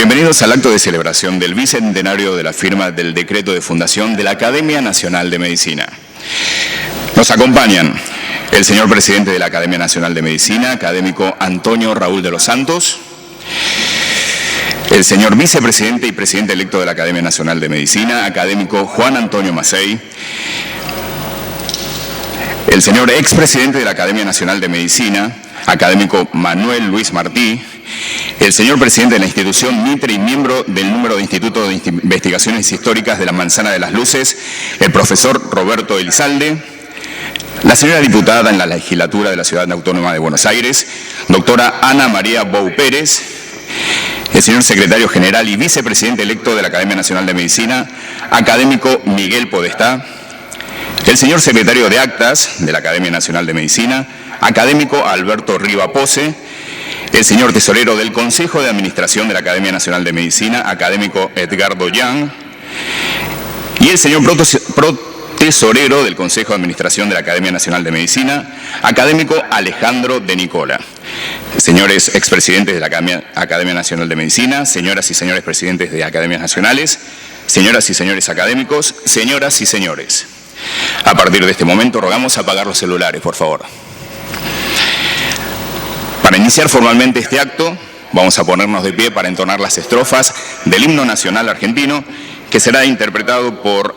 Bienvenidos al acto de celebración del bicentenario de la firma del decreto de fundación de la Academia Nacional de Medicina. Nos acompañan el señor presidente de la Academia Nacional de Medicina, académico Antonio Raúl de los Santos, el señor vicepresidente y presidente electo de la Academia Nacional de Medicina, académico Juan Antonio Macei, el señor expresidente de la Academia Nacional de Medicina, académico Manuel Luis Martí, el señor presidente de la institución Mitre y miembro del número de Instituto de Investigaciones Históricas de la Manzana de las Luces, el profesor Roberto Elizalde, la señora diputada en la legislatura de la Ciudad Autónoma de Buenos Aires, doctora Ana María Bou Pérez, el señor secretario general y vicepresidente electo de la Academia Nacional de Medicina, académico Miguel Podestá, el señor secretario de Actas de la Academia Nacional de Medicina, académico Alberto Riva Pose, el señor tesorero del Consejo de Administración de la Academia Nacional de Medicina, académico Edgardo Yang, y el señor tesorero del Consejo de Administración de la Academia Nacional de Medicina, académico Alejandro de Nicola. Señores expresidentes de la Academia Nacional de Medicina, señoras y señores presidentes de academias nacionales, señoras y señores académicos, señoras y señores. A partir de este momento rogamos apagar los celulares, por favor. Para iniciar formalmente este acto, vamos a ponernos de pie para entonar las estrofas del himno nacional argentino, que será interpretado por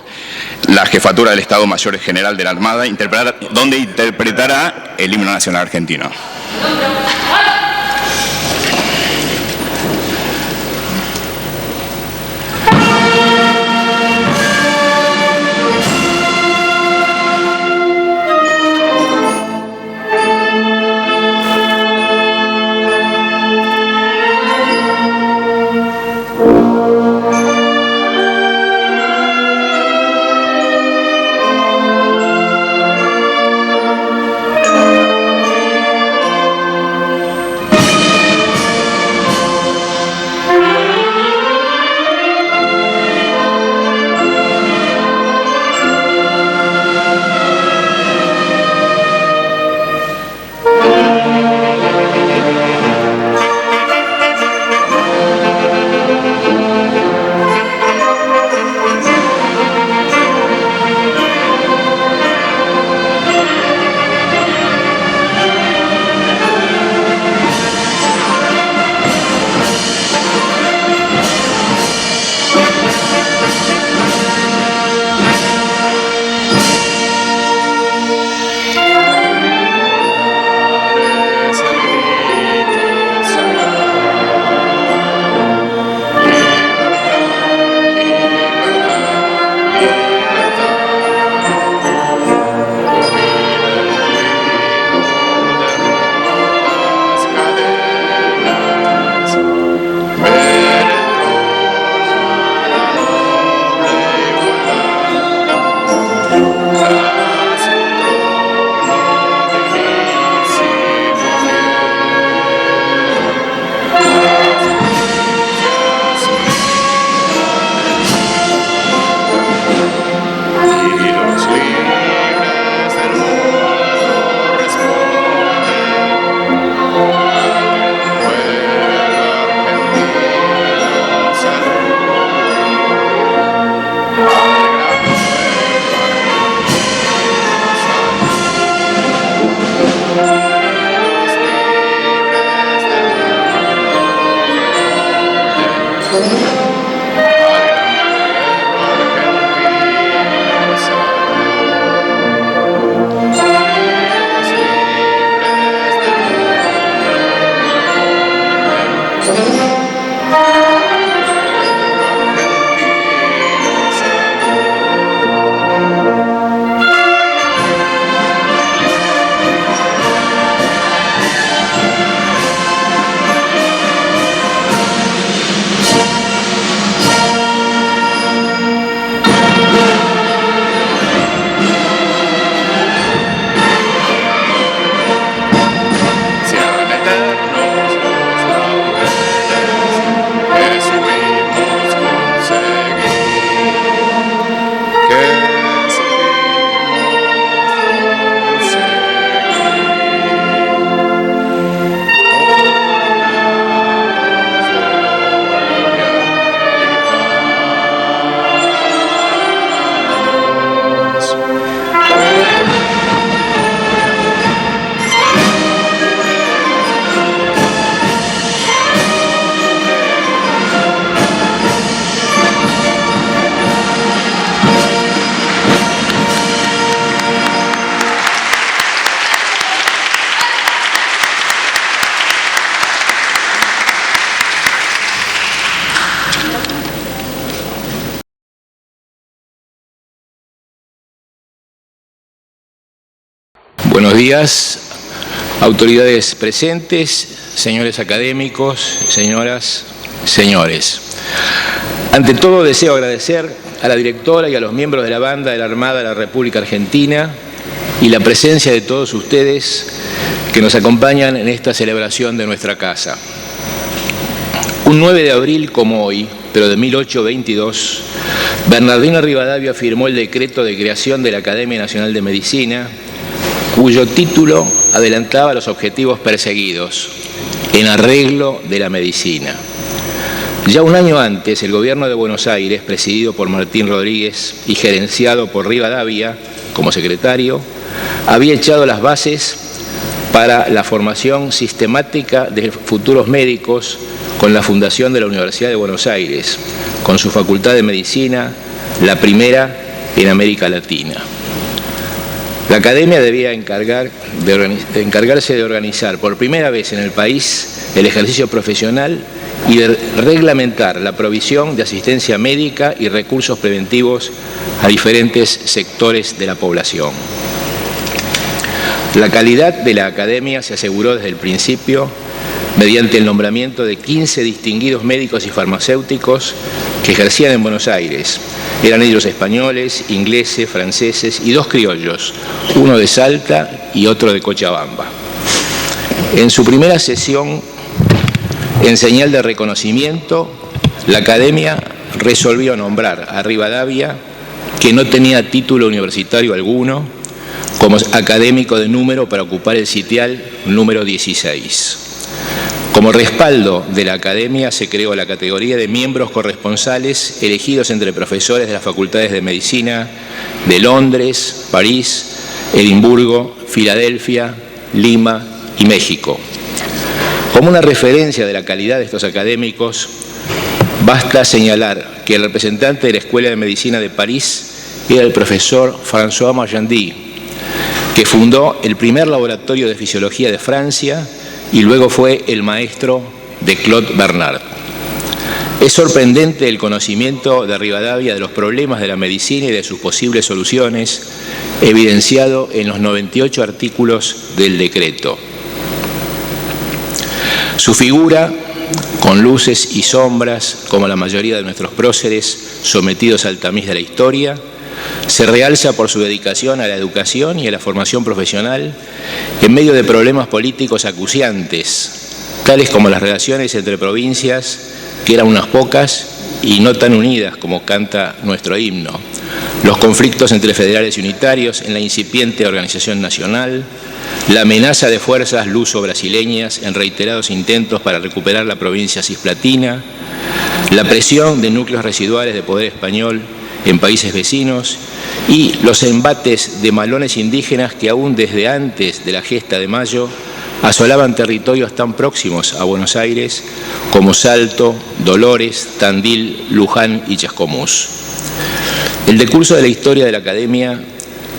la Jefatura del Estado Mayor General de la Armada, donde interpretará el himno nacional argentino. Buenos días, autoridades presentes, señores académicos, señoras, señores. Ante todo, deseo agradecer a la directora y a los miembros de la banda de la Armada de la República Argentina y la presencia de todos ustedes que nos acompañan en esta celebración de nuestra casa. Un 9 de abril como hoy, pero de 1822, Bernardino Rivadavia firmó el decreto de creación de la Academia Nacional de Medicina, cuyo título adelantaba los objetivos perseguidos en arreglo de la medicina. Ya un año antes, el gobierno de Buenos Aires, presidido por Martín Rodríguez y gerenciado por Rivadavia como secretario, había echado las bases para la formación sistemática de futuros médicos con la fundación de la Universidad de Buenos Aires, con su Facultad de Medicina, la primera en América Latina. La Academia debía encargarse de organizar por primera vez en el país el ejercicio profesional y de reglamentar la provisión de asistencia médica y recursos preventivos a diferentes sectores de la población. La calidad de la Academia se aseguró desde el principio mediante el nombramiento de 15 distinguidos médicos y farmacéuticos que ejercían en Buenos Aires. Eran ellos españoles, ingleses, franceses y 2 criollos, uno de Salta y otro de Cochabamba. En su primera sesión, en señal de reconocimiento, la Academia resolvió nombrar a Rivadavia, que no tenía título universitario alguno, como académico de número para ocupar el sitial número 16. Como respaldo de la Academia se creó la categoría de miembros corresponsales elegidos entre profesores de las facultades de Medicina de Londres, París, Edimburgo, Filadelfia, Lima y México. Como una referencia de la calidad de estos académicos, basta señalar que el representante de la Escuela de Medicina de París era el profesor François Marjandí, que fundó el primer laboratorio de fisiología de Francia y luego fue el maestro de Claude Bernard. Es sorprendente el conocimiento de Rivadavia de los problemas de la medicina y de sus posibles soluciones, evidenciado en los 98 artículos del decreto. Su figura, con luces y sombras, como la mayoría de nuestros próceres sometidos al tamiz de la historia, se realza por su dedicación a la educación y a la formación profesional en medio de problemas políticos acuciantes, tales como las relaciones entre provincias, que eran unas pocas y no tan unidas como canta nuestro himno, los conflictos entre federales y unitarios en la incipiente organización nacional, la amenaza de fuerzas luso-brasileñas en reiterados intentos para recuperar la provincia cisplatina, la presión de núcleos residuales de poder español en países vecinos y los embates de malones indígenas que aún desde antes de la gesta de Mayo asolaban territorios tan próximos a Buenos Aires como Salto, Dolores, Tandil, Luján y Chascomús. El decurso de la historia de la Academia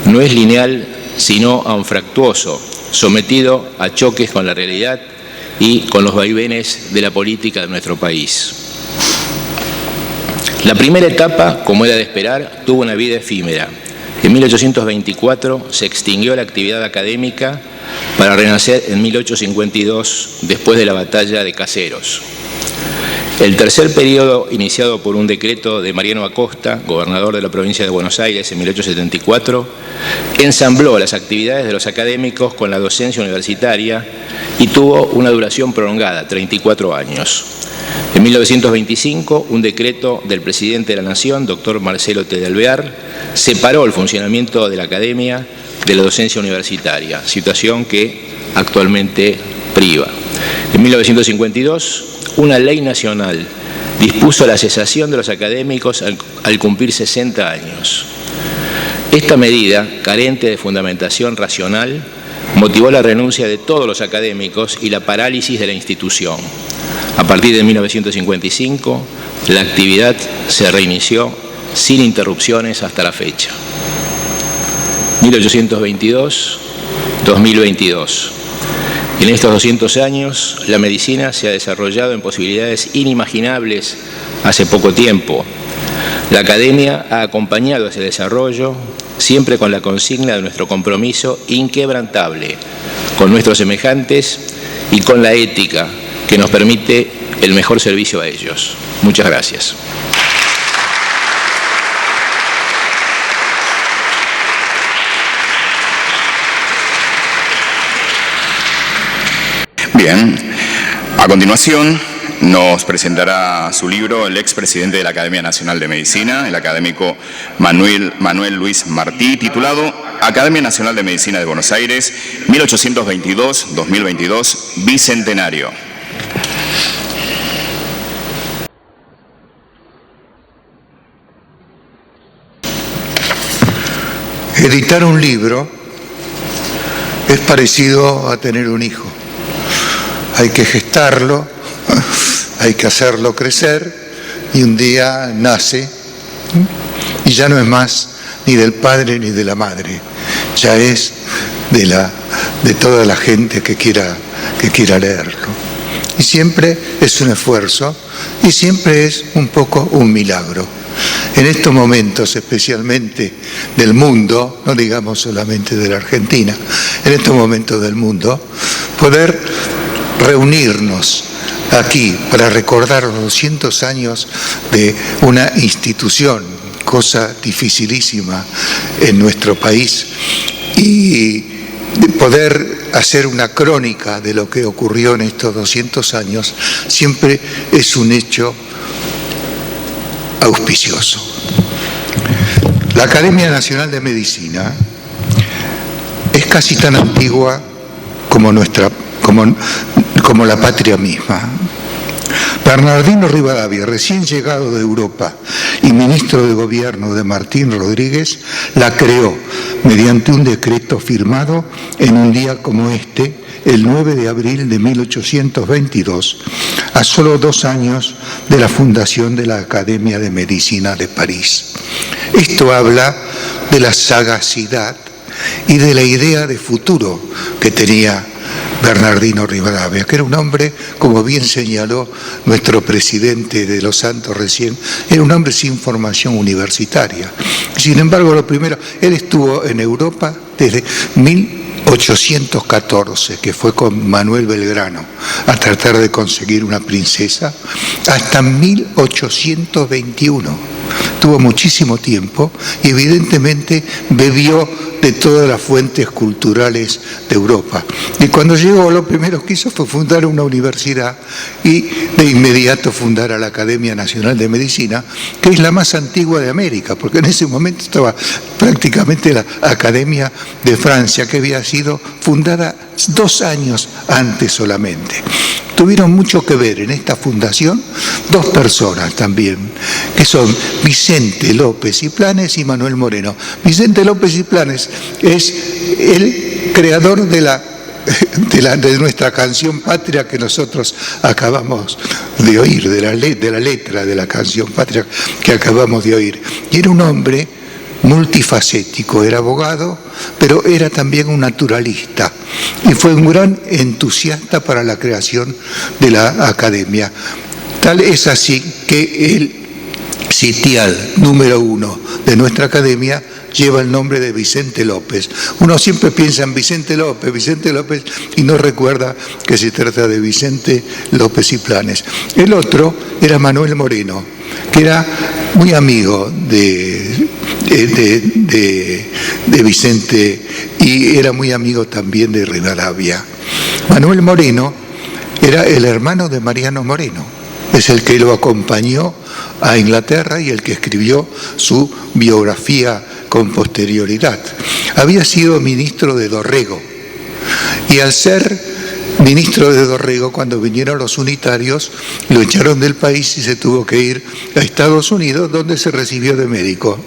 no es lineal, sino anfractuoso, sometido a choques con la realidad y con los vaivenes de la política de nuestro país. La primera etapa, como era de esperar, tuvo una vida efímera. En 1824 se extinguió la actividad académica para renacer en 1852, después de la batalla de Caseros. El tercer periodo, iniciado por un decreto de Mariano Acosta, gobernador de la provincia de Buenos Aires en 1874, ensambló las actividades de los académicos con la docencia universitaria y tuvo una duración prolongada, 34 años. En 1925, un decreto del presidente de la Nación, doctor Marcelo T. de Alvear, separó el funcionamiento de la Academia de la docencia universitaria, situación que actualmente priva. En 1952, una ley nacional dispuso la cesación de los académicos al cumplir 60 años. Esta medida, carente de fundamentación racional, motivó la renuncia de todos los académicos y la parálisis de la institución. A partir de 1955, la actividad se reinició sin interrupciones hasta la fecha. 1822-2022. En estos 200 años, la medicina se ha desarrollado en posibilidades inimaginables hace poco tiempo. La Academia ha acompañado ese desarrollo siempre con la consigna de nuestro compromiso inquebrantable con nuestros semejantes y con la ética que nos permite el mejor servicio a ellos. Muchas gracias. Bien, a continuación nos presentará su libro el expresidente de la Academia Nacional de Medicina, el académico Manuel Luis Martí, titulado Academia Nacional de Medicina de Buenos Aires, 1822-2022, Bicentenario. Editar un libro es parecido a tener un hijo. Hay que gestarlo, hay que hacerlo crecer y un día nace y ya no es más ni del padre ni de la madre, ya es de toda la gente que quiera leerlo. Y siempre es un esfuerzo y siempre es un poco un milagro. En estos momentos, especialmente del mundo, no digamos solamente de la Argentina, en estos momentos del mundo, poder reunirnos aquí para recordar los 200 años de una institución, cosa dificilísima en nuestro país, y de poder hacer una crónica de lo que ocurrió en estos 200 años, siempre es un hecho auspicioso. La Academia Nacional de Medicina es casi tan antigua como la patria misma. Bernardino Rivadavia, recién llegado de Europa y ministro de Gobierno de Martín Rodríguez, la creó mediante un decreto firmado en un día como este, el 9 de abril de 1822, a solo 2 años de la fundación de la Academia de Medicina de París. Esto habla de la sagacidad y de la idea de futuro que tenía Bernardino Rivadavia, que era un hombre, como bien señaló nuestro presidente de Los Santos recién, era un hombre sin formación universitaria. Sin embargo, lo primero, él estuvo en Europa desde 1814, que fue con Manuel Belgrano, a tratar de conseguir una princesa, hasta 1821. Tuvo muchísimo tiempo y evidentemente bebió de todas las fuentes culturales de Europa. Y cuando llegó, lo primero que hizo fue fundar una universidad y de inmediato fundar a la Academia Nacional de Medicina, que es la más antigua de América, porque en ese momento estaba prácticamente la Academia de Francia, que había sido fundada 2 años antes solamente. Tuvieron mucho que ver en esta fundación 2 personas también, que son Vicente López y Planes y Manuel Moreno. Vicente López y Planes es el creador de nuestra canción patria que nosotros acabamos de oír, de la letra de la canción patria que acabamos de oír. Y era un hombre multifacético, era abogado, pero era también un naturalista y fue un gran entusiasta para la creación de la Academia. Tal es así que el sitial número 1 de nuestra Academia lleva el nombre de Vicente López. Uno siempre piensa en Vicente López y no recuerda que se trata de Vicente López y Planes. El otro era Manuel Moreno, que era muy amigo de Vicente y era muy amigo también de Rivadavia. Manuel Moreno era el hermano de Mariano Moreno, es el que lo acompañó a Inglaterra y el que escribió su biografía con posterioridad. Había sido ministro de Dorrego y al ser ministro de Dorrego, cuando vinieron los unitarios, lo echaron del país y se tuvo que ir a Estados Unidos, donde se recibió de médico.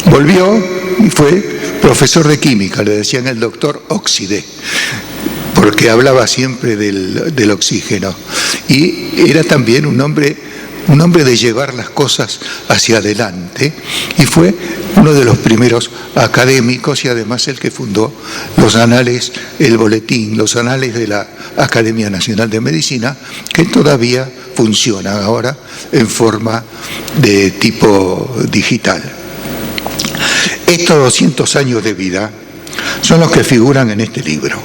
Volvió y fue profesor de química, le decían el doctor Óxide, porque hablaba siempre del oxígeno. Y era también un hombre un hombre de llevar las cosas hacia adelante, y fue uno de los primeros académicos y además el que fundó los anales, el boletín, los anales de la Academia Nacional de Medicina, que todavía funcionan ahora en forma de tipo digital. Estos 200 años de vida son los que figuran en este libro,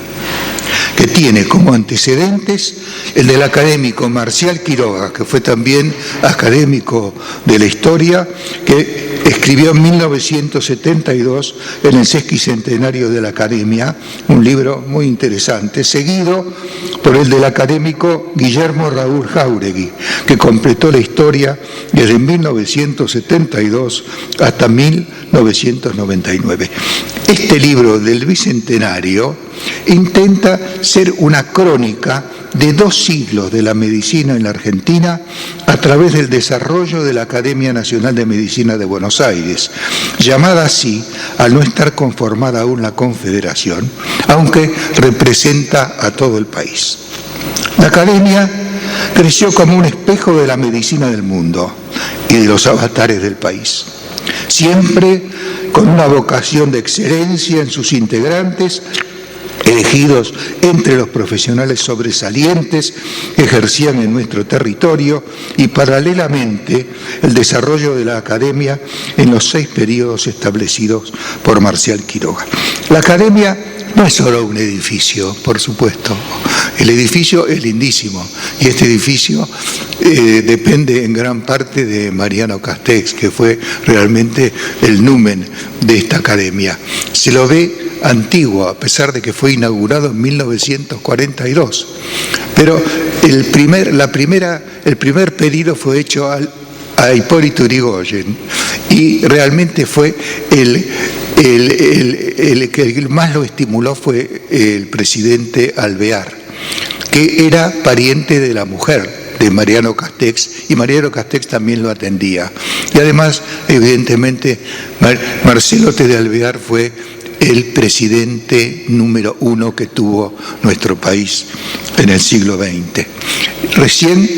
que tiene como antecedentes el del académico Marcial Quiroga, que fue también académico de la historia, que escribió en 1972 en el sesquicentenario de la Academia, un libro muy interesante, seguido por el del académico Guillermo Raúl Jáuregui, que completó la historia desde 1972 hasta 1999. Este libro del Bicentenario intenta ser una crónica de 2 siglos de la medicina en la Argentina a través del desarrollo de la Academia Nacional de Medicina de Buenos Aires, llamada así al no estar conformada aún la Confederación, aunque representa a todo el país. La Academia creció como un espejo de la medicina del mundo y de los avatares del país, siempre con una vocación de excelencia en sus integrantes, elegidos entre los profesionales sobresalientes que ejercían en nuestro territorio, y paralelamente el desarrollo de la Academia en los 6 periodos establecidos por Marcial Quiroga. La Academia no es solo un edificio, por supuesto. El edificio es lindísimo y este edificio depende en gran parte de Mariano Castex, que fue realmente el numen de esta academia. Se lo ve antiguo, a pesar de que fue inaugurado en 1942. Pero el primer pedido fue hecho a Hipólito Yrigoyen, y realmente fue el que más lo estimuló fue el presidente Alvear, que era pariente de la mujer de Mariano Castex, y Mariano Castex también lo atendía. Y además, evidentemente, Marcelo T. de Alvear fue el presidente número 1 que tuvo nuestro país en el siglo XX. Recién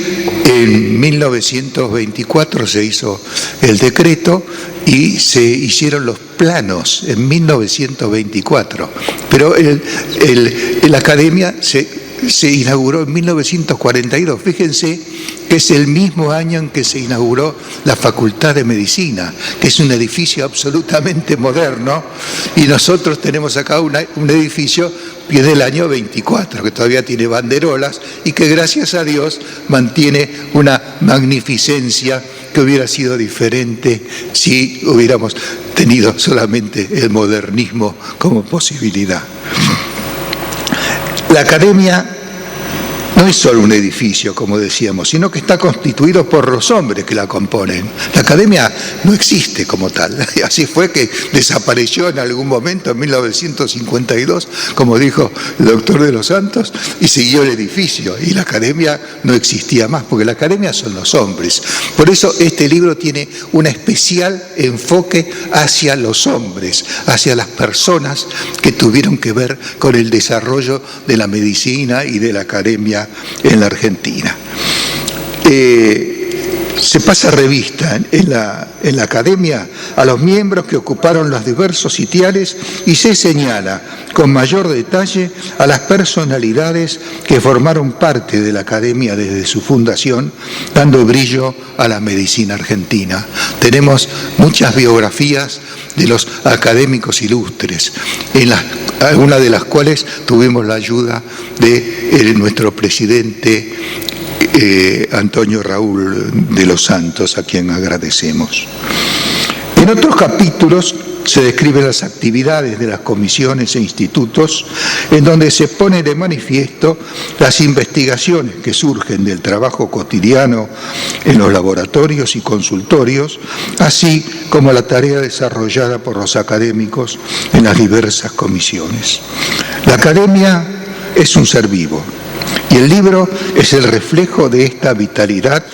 en 1924 se hizo el decreto y se hicieron los planos en 1924, pero la academia se inauguró en 1942. Fíjense que es el mismo año en que se inauguró la Facultad de Medicina, que es un edificio absolutamente moderno, y nosotros tenemos acá un edificio que es del año 24, que todavía tiene banderolas y que gracias a Dios mantiene una magnificencia que hubiera sido diferente si hubiéramos tenido solamente el modernismo como posibilidad. La Academia no es solo un edificio, como decíamos, sino que está constituido por los hombres que la componen. La Academia no existe como tal. Así fue que desapareció en algún momento, en 1952, como dijo el doctor de los Santos, y siguió el edificio. Y la Academia no existía más, porque la Academia son los hombres. Por eso este libro tiene un especial enfoque hacia los hombres, hacia las personas que tuvieron que ver con el desarrollo de la medicina y de la Academia en la Argentina. Se pasa revista en la Academia a los miembros que ocuparon los diversos sitiales y se señala con mayor detalle a las personalidades que formaron parte de la Academia desde su fundación, dando brillo a la medicina argentina. Tenemos muchas biografías de los académicos ilustres, algunas de las cuales tuvimos la ayuda de nuestro presidente Antonio Raúl de los Santos, a quien agradecemos. En otros capítulos se describen las actividades de las comisiones e institutos, en donde se pone de manifiesto las investigaciones que surgen del trabajo cotidiano en los laboratorios y consultorios, así como la tarea desarrollada por los académicos en las diversas comisiones. La Academia es un ser vivo, y el libro es el reflejo de esta vitalidad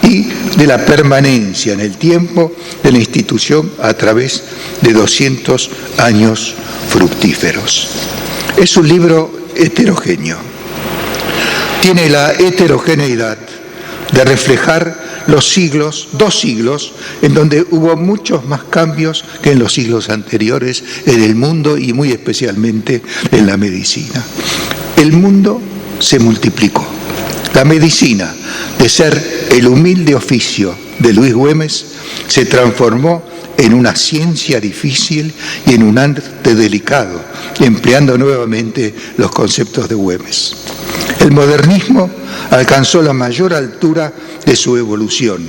y de la permanencia en el tiempo de la institución a través de 200 años fructíferos. Es un libro heterogéneo. Tiene la heterogeneidad de reflejar dos siglos, en donde hubo muchos más cambios que en los siglos anteriores en el mundo y muy especialmente en la medicina. El mundo se multiplicó. La medicina, de ser el humilde oficio de Luis Güemes, se transformó en una ciencia difícil y en un arte delicado, empleando nuevamente los conceptos de Güemes. El modernismo alcanzó la mayor altura de su evolución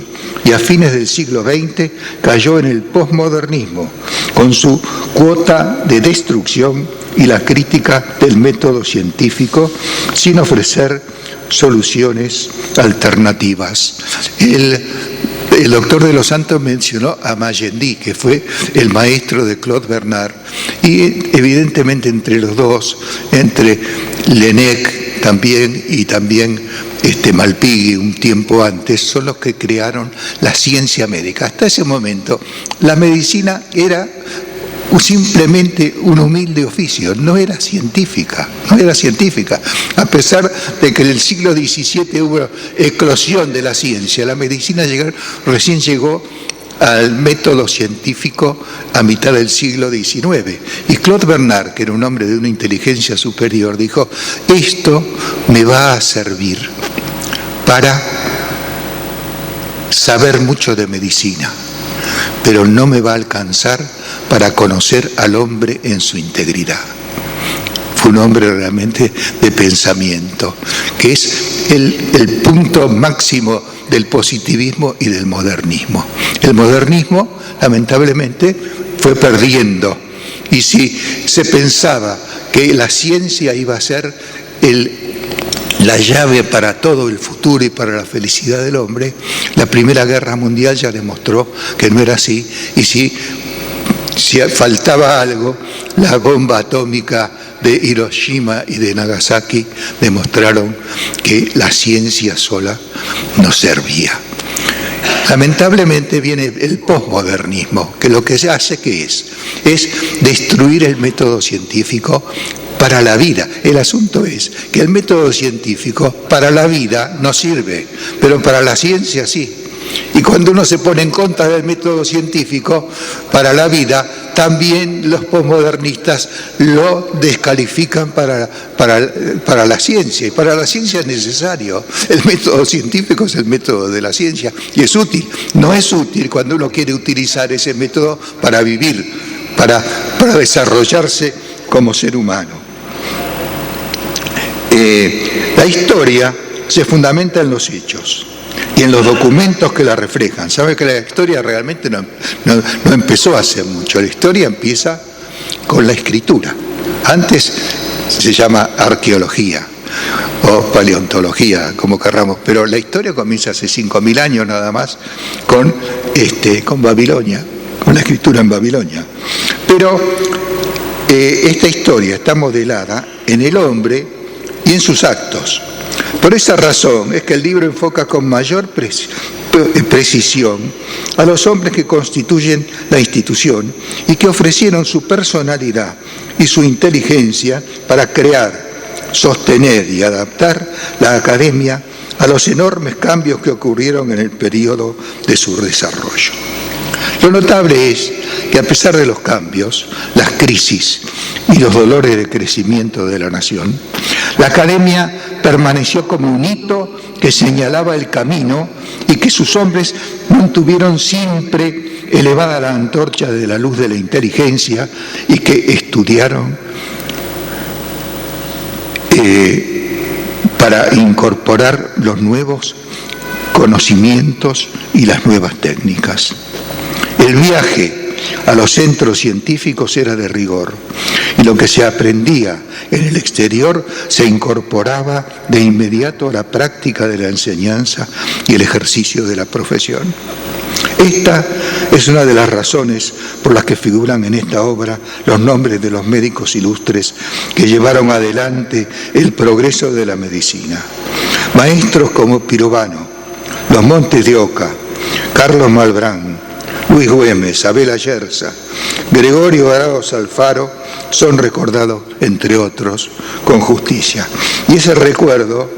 y a fines del siglo XX cayó en el posmodernismo, con su cuota de destrucción y la crítica del método científico, sin ofrecer soluciones alternativas. El doctor de los Santos mencionó a Magendie, que fue el maestro de Claude Bernard, y evidentemente entre los dos, entre Laennec también y también Malpighi un tiempo antes, son los que crearon la ciencia médica. Hasta ese momento la medicina era simplemente un humilde oficio, no era científica. A pesar de que en el siglo XVII hubo eclosión de la ciencia, la medicina recién llegó al método científico a mitad del siglo XIX. Y Claude Bernard, que era un hombre de una inteligencia superior, dijo: esto me va a servir para saber mucho de medicina, pero no me va a alcanzar para conocer al hombre en su integridad. Fue un hombre realmente de pensamiento, que es el punto máximo del positivismo y del modernismo. El modernismo, lamentablemente, fue perdiendo, y si se pensaba que la ciencia iba a ser la llave para todo el futuro y para la felicidad del hombre, la Primera Guerra Mundial ya demostró que no era así, y si faltaba algo, la bomba atómica de Hiroshima y de Nagasaki demostraron que la ciencia sola no servía. Lamentablemente viene el posmodernismo, que lo que se hace ¿qué es? Es destruir el método científico para la vida. El asunto es que el método científico para la vida no sirve, pero para la ciencia sí. Y cuando uno se pone en contra del método científico para la vida, también los posmodernistas lo descalifican para la ciencia. Y para la ciencia es necesario. El método científico es el método de la ciencia y es útil. No es útil cuando uno quiere utilizar ese método para vivir, para desarrollarse como ser humano. La historia se fundamenta en los hechos y en los documentos que la reflejan. Sabe que la historia realmente no empezó hace mucho. La historia empieza con la escritura. Antes se llama arqueología o paleontología, como querramos, pero la historia comienza hace 5.000 años nada más con Babilonia, con la escritura en Babilonia. Pero esta historia está modelada en el hombre y en sus actos. Por esa razón es que el libro enfoca con mayor precisión a los hombres que constituyen la institución y que ofrecieron su personalidad y su inteligencia para crear, sostener y adaptar la academia a los enormes cambios que ocurrieron en el periodo de su desarrollo. Lo notable es que a pesar de los cambios, las crisis y los dolores de crecimiento de la nación, la academia permaneció como un hito que señalaba el camino y que sus hombres mantuvieron siempre elevada la antorcha de la luz de la inteligencia y que estudiaron para incorporar los nuevos conocimientos y las nuevas técnicas. El viaje a los centros científicos era de rigor y lo que se aprendía en el exterior se incorporaba de inmediato a la práctica de la enseñanza y el ejercicio de la profesión. Esta es una de las razones por las que figuran en esta obra los nombres de los médicos ilustres que llevaron adelante el progreso de la medicina. Maestros como Pirovano, los Montes de Oca, Carlos Malbrán, Luis Güemes, Abel Ayerza, Gregorio Araoz Alfaro son recordados, entre otros, con justicia. Y ese recuerdo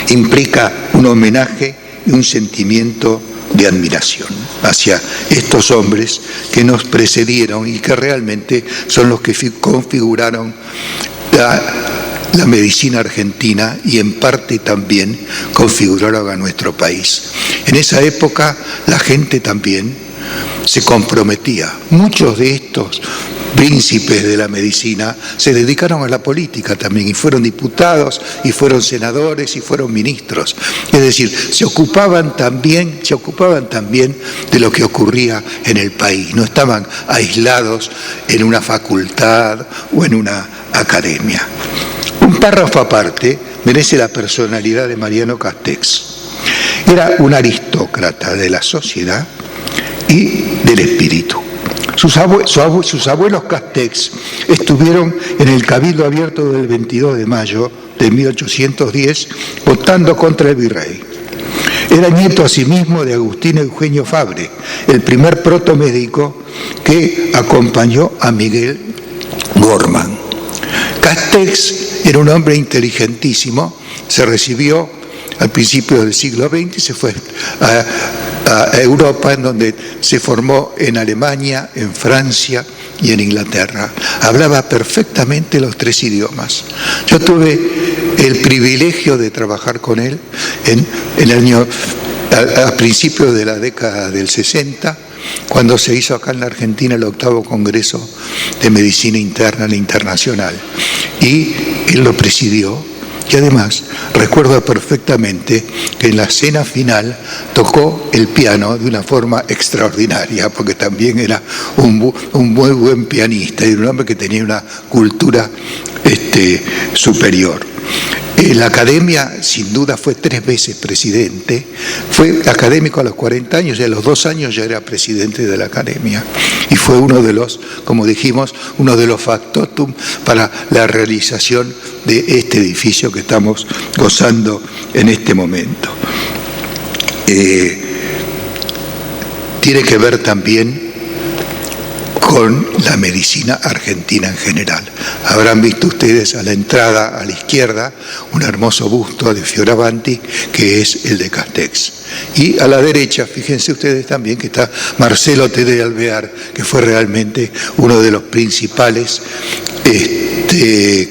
implica un homenaje y un sentimiento de admiración hacia estos hombres que nos precedieron y que realmente son los que configuraron la medicina argentina y en parte también configuraron a nuestro país. En esa época la gente también se comprometía. Muchos de estos príncipes de la medicina se dedicaron a la política también y fueron diputados y fueron senadores y fueron ministros. Es decir, se ocupaban también de lo que ocurría en el país. No estaban aislados en una facultad o en una academia. Un párrafo aparte merece la personalidad de Mariano Castex. Era un aristócrata de la sociedad y del espíritu. Sus abuelos Castex estuvieron en el Cabildo Abierto del 22 de mayo de 1810 votando contra el virrey. Era nieto asimismo de Agustín Eugenio Fabre, el primer protomédico que acompañó a Miguel Gorman. Castex era un hombre inteligentísimo, se recibió al principio del siglo XX y se fue a Europa, en donde se formó en Alemania, en Francia y en Inglaterra. Hablaba perfectamente los 3 idiomas. Yo tuve el privilegio de trabajar con él a principios de la década del 60, cuando se hizo acá en la Argentina el 8º Congreso de Medicina Interna e Internacional. Y él lo presidió. Y además recuerdo perfectamente que en la cena final tocó el piano de una forma extraordinaria, porque también era un muy buen pianista y un hombre que tenía una cultura superior. La academia, sin duda, fue 3 veces presidente, fue académico a los 40 años y a los 2 años ya era presidente de la academia. Y fue uno de los, como dijimos, uno de los factotum para la realización de este edificio que estamos gozando en este momento. Tiene que ver también con la medicina argentina en general. Habrán visto ustedes a la entrada, a la izquierda, un hermoso busto de Fioravanti, que es el de Castex. Y a la derecha, fíjense ustedes también que está Marcelo T. de Alvear, que fue realmente uno de los principales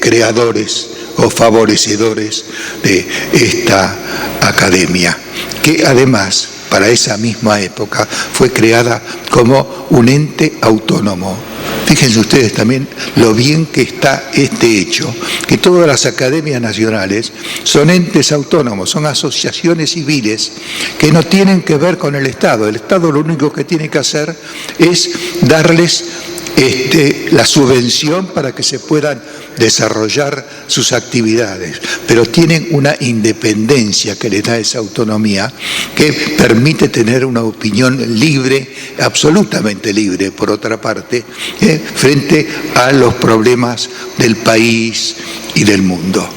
creadores o favorecedores de esta academia, que además, para esa misma época, fue creada como un ente autónomo. Fíjense ustedes también lo bien que está este hecho, que todas las academias nacionales son entes autónomos, son asociaciones civiles que no tienen que ver con el Estado. El Estado lo único que tiene que hacer es darles la subvención para que se puedan desarrollar sus actividades, pero tienen una independencia que les da esa autonomía que permite tener una opinión libre, absolutamente libre, por otra parte, frente a los problemas del país y del mundo.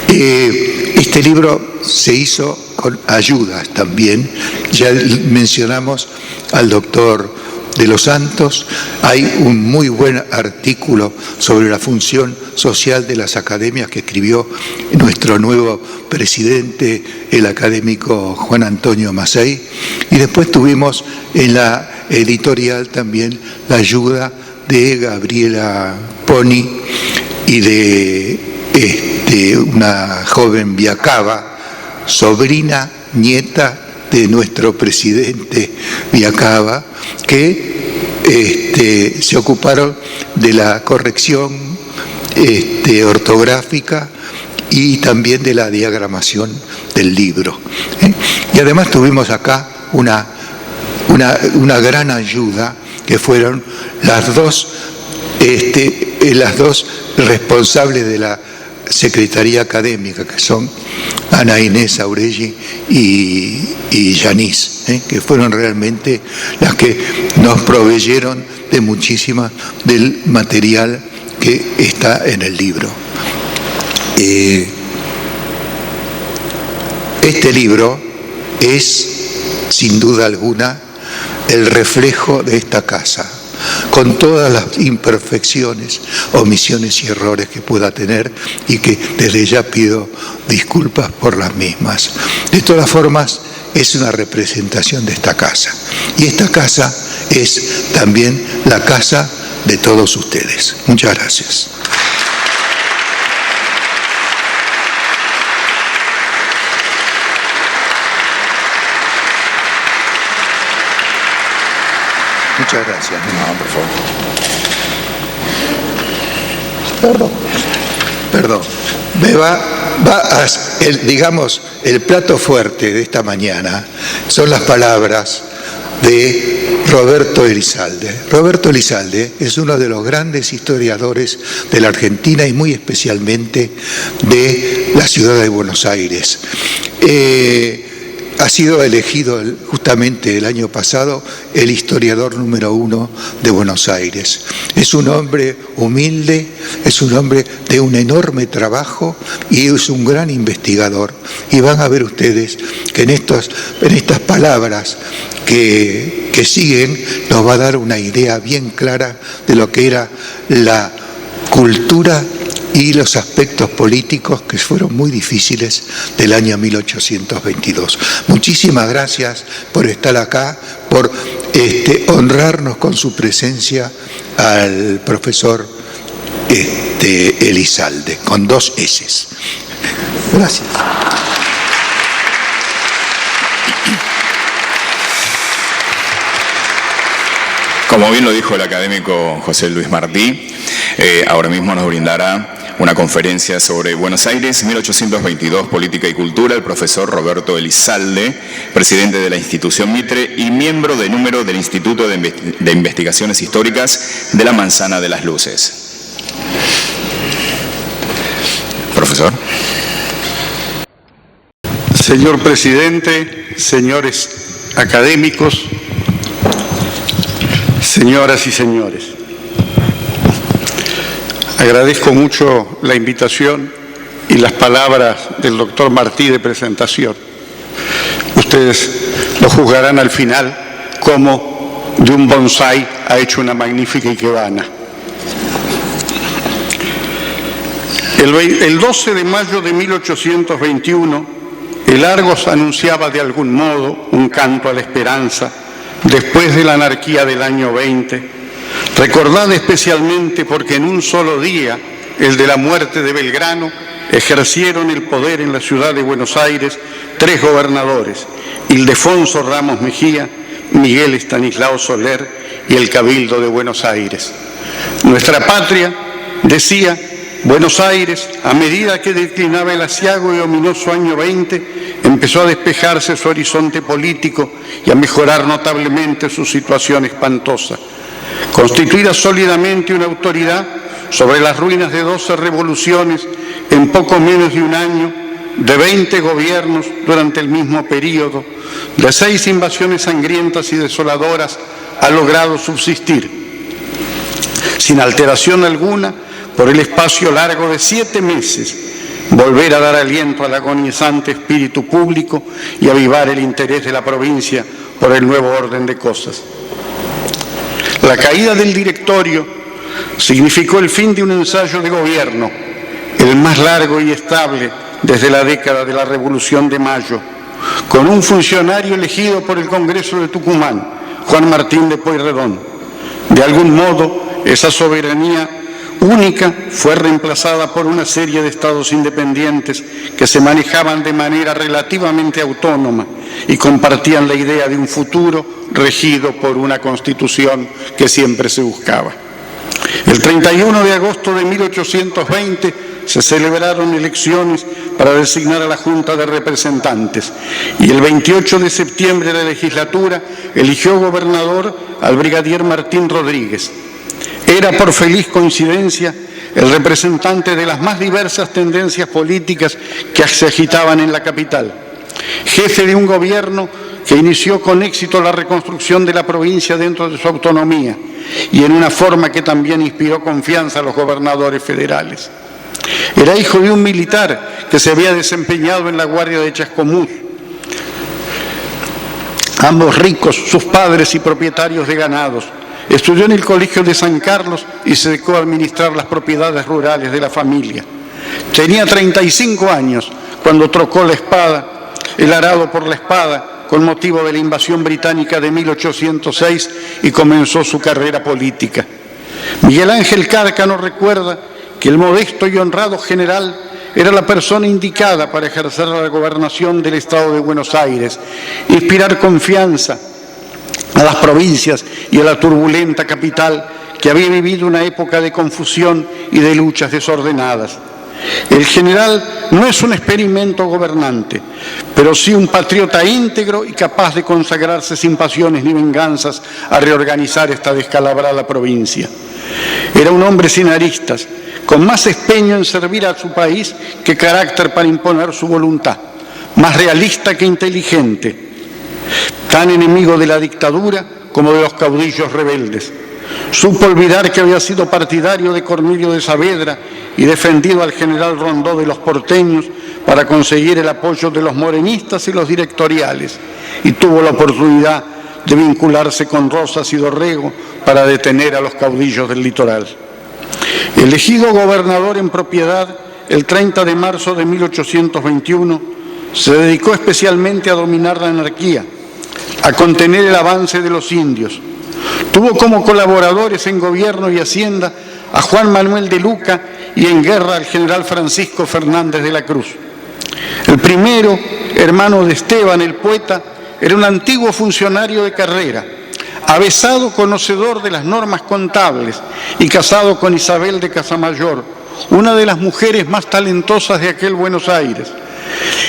Este libro se hizo con ayudas también, ya mencionamos al doctor de los Santos. Hay un muy buen artículo sobre la función social de las academias que escribió nuestro nuevo presidente, el académico Juan Antonio Macei, y después tuvimos en la editorial también la ayuda de Gabriela Poni y de una joven Viacaba, sobrina, nieta de nuestro presidente Viacaba, que se ocuparon de la corrección ortográfica y también de la diagramación del libro. Y además tuvimos acá una gran ayuda, que fueron las dos responsables de la Secretaría Académica, que son Ana Inés Aurelli y Yanis, que fueron realmente las que nos proveyeron de muchísima del material que está en el libro. Este libro es, sin duda alguna, el reflejo de esta casa, con todas las imperfecciones, omisiones y errores que pueda tener, y que desde ya pido disculpas por las mismas. De todas formas, es una representación de esta casa. Y esta casa es también la casa de todos ustedes. Muchas gracias. Muchas gracias. No, por favor. Perdón. El plato fuerte de esta mañana son las palabras de Roberto Elizalde. Roberto Elizalde es uno de los grandes historiadores de la Argentina y muy especialmente de la ciudad de Buenos Aires. Ha sido elegido justamente el año pasado el historiador número 1 de Buenos Aires. Es un hombre humilde, es un hombre de un enorme trabajo y es un gran investigador. Y van a ver ustedes que en estas palabras que siguen nos va a dar una idea bien clara de lo que era la cultura y los aspectos políticos que fueron muy difíciles del año 1822. Muchísimas gracias por estar acá, por honrarnos con su presencia al profesor Elizalde, con 2 S. Gracias. Como bien lo dijo el académico José Luis Martí, ahora mismo nos brindará una conferencia sobre Buenos Aires, 1822, Política y Cultura, el profesor Roberto Elizalde, presidente de la institución Mitre y miembro de número del Instituto de Investigaciones Históricas de la Manzana de las Luces. Profesor. Señor presidente, señores académicos, señoras y señores, agradezco mucho la invitación y las palabras del doctor Martí de presentación. Ustedes lo juzgarán al final como de un bonsái ha hecho una magnífica ikebana. El 12 de mayo de 1821, el Argos anunciaba de algún modo un canto a la esperanza después de la anarquía del año 20, recordada especialmente porque en un solo día, el de la muerte de Belgrano, ejercieron el poder en la ciudad de Buenos Aires 3 gobernadores, Ildefonso Ramos Mejía, Miguel Estanislao Soler y el Cabildo de Buenos Aires. Nuestra patria, decía, Buenos Aires, a medida que declinaba el aciago y ominoso año 20, empezó a despejarse su horizonte político y a mejorar notablemente su situación espantosa. Constituida sólidamente una autoridad sobre las ruinas de 12 revoluciones en poco menos de un año, de 20 gobiernos durante el mismo periodo, de 6 invasiones sangrientas y desoladoras, ha logrado subsistir, sin alteración alguna, por el espacio largo de 7 meses, volver a dar aliento al agonizante espíritu público y avivar el interés de la provincia por el nuevo orden de cosas. La caída del directorio significó el fin de un ensayo de gobierno, el más largo y estable desde la década de la Revolución de Mayo, con un funcionario elegido por el Congreso de Tucumán, Juan Martín de Pueyrredón. De algún modo, esa soberanía única fue reemplazada por una serie de estados independientes que se manejaban de manera relativamente autónoma y compartían la idea de un futuro regido por una constitución que siempre se buscaba. El 31 de agosto de 1820 se celebraron elecciones para designar a la Junta de Representantes y el 28 de septiembre la legislatura eligió gobernador al brigadier Martín Rodríguez. Era, por feliz coincidencia, el representante de las más diversas tendencias políticas que se agitaban en la capital, jefe de un gobierno que inició con éxito la reconstrucción de la provincia dentro de su autonomía y en una forma que también inspiró confianza a los gobernadores federales. Era hijo de un militar que se había desempeñado en la Guardia de Chascomús. Ambos ricos, sus padres y propietarios de ganados. Estudió en el Colegio de San Carlos y se dedicó a administrar las propiedades rurales de la familia. Tenía 35 años cuando trocó la espada, el arado por la espada, con motivo de la invasión británica de 1806 y comenzó su carrera política. Miguel Ángel Cárcano recuerda que el modesto y honrado general era la persona indicada para ejercer la gobernación del Estado de Buenos Aires, inspirar confianza a las provincias y a la turbulenta capital que había vivido una época de confusión y de luchas desordenadas. El general no es un experimento gobernante, pero sí un patriota íntegro y capaz de consagrarse sin pasiones ni venganzas a reorganizar esta descalabrada provincia. Era un hombre sin aristas, con más empeño en servir a su país que carácter para imponer su voluntad, más realista que inteligente, tan enemigo de la dictadura como de los caudillos rebeldes. Supo olvidar que había sido partidario de Cornelio de Saavedra y defendido al general Rondó de los porteños para conseguir el apoyo de los morenistas y los directoriales, y tuvo la oportunidad de vincularse con Rosas y Dorrego para detener a los caudillos del litoral. Elegido gobernador en propiedad el 30 de marzo de 1821, se dedicó especialmente a dominar la anarquía, a contener el avance de los indios. Tuvo como colaboradores en gobierno y hacienda a Juan Manuel de Luca y en guerra al general Francisco Fernández de la Cruz. El primero, hermano de Esteban, el poeta, era un antiguo funcionario de carrera, avesado conocedor de las normas contables y casado con Isabel de Casamayor, una de las mujeres más talentosas de aquel Buenos Aires,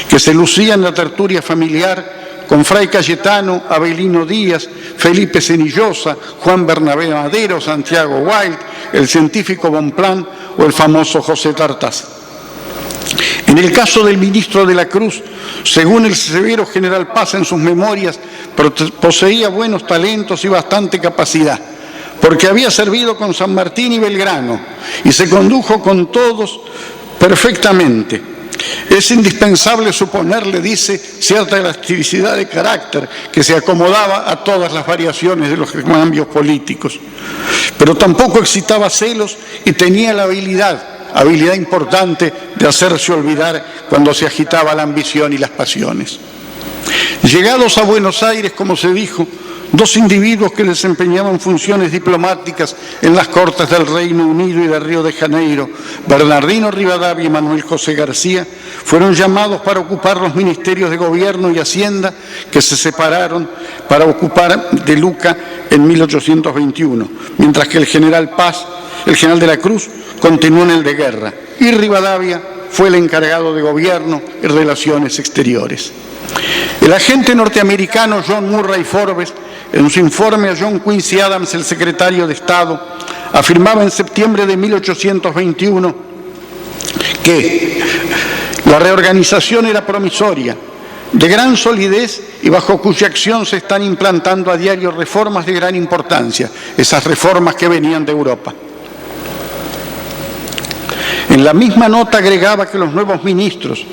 que se lucía en la tertulia familiar con Fray Cayetano, Avelino Díaz, Felipe Cenillosa, Juan Bernabé Madero, Santiago Wilde, el científico Bonpland o el famoso José Tartaz. En el caso del ministro de la Cruz, según el severo general Paz en sus memorias, poseía buenos talentos y bastante capacidad, porque había servido con San Martín y Belgrano y se condujo con todos perfectamente. Es indispensable suponerle, dice, cierta elasticidad de carácter que se acomodaba a todas las variaciones de los cambios políticos, pero tampoco excitaba celos y tenía la habilidad importante de hacerse olvidar cuando se agitaba la ambición y las pasiones. Llegados a Buenos Aires, como se dijo, dos individuos que desempeñaban funciones diplomáticas en las Cortes del Reino Unido y de Río de Janeiro, Bernardino Rivadavia y Manuel José García, fueron llamados para ocupar los ministerios de Gobierno y Hacienda que se separaron para ocupar de Luca en 1821, mientras que el general de la Cruz, continuó en el de guerra, y Rivadavia fue el encargado de Gobierno y Relaciones Exteriores. El agente norteamericano John Murray Forbes, en su informe a John Quincy Adams, el secretario de Estado, afirmaba en septiembre de 1821 que la reorganización era promisoria, de gran solidez y bajo cuya acción se están implantando a diario reformas de gran importancia, esas reformas que venían de Europa. En la misma nota agregaba que los nuevos ministros,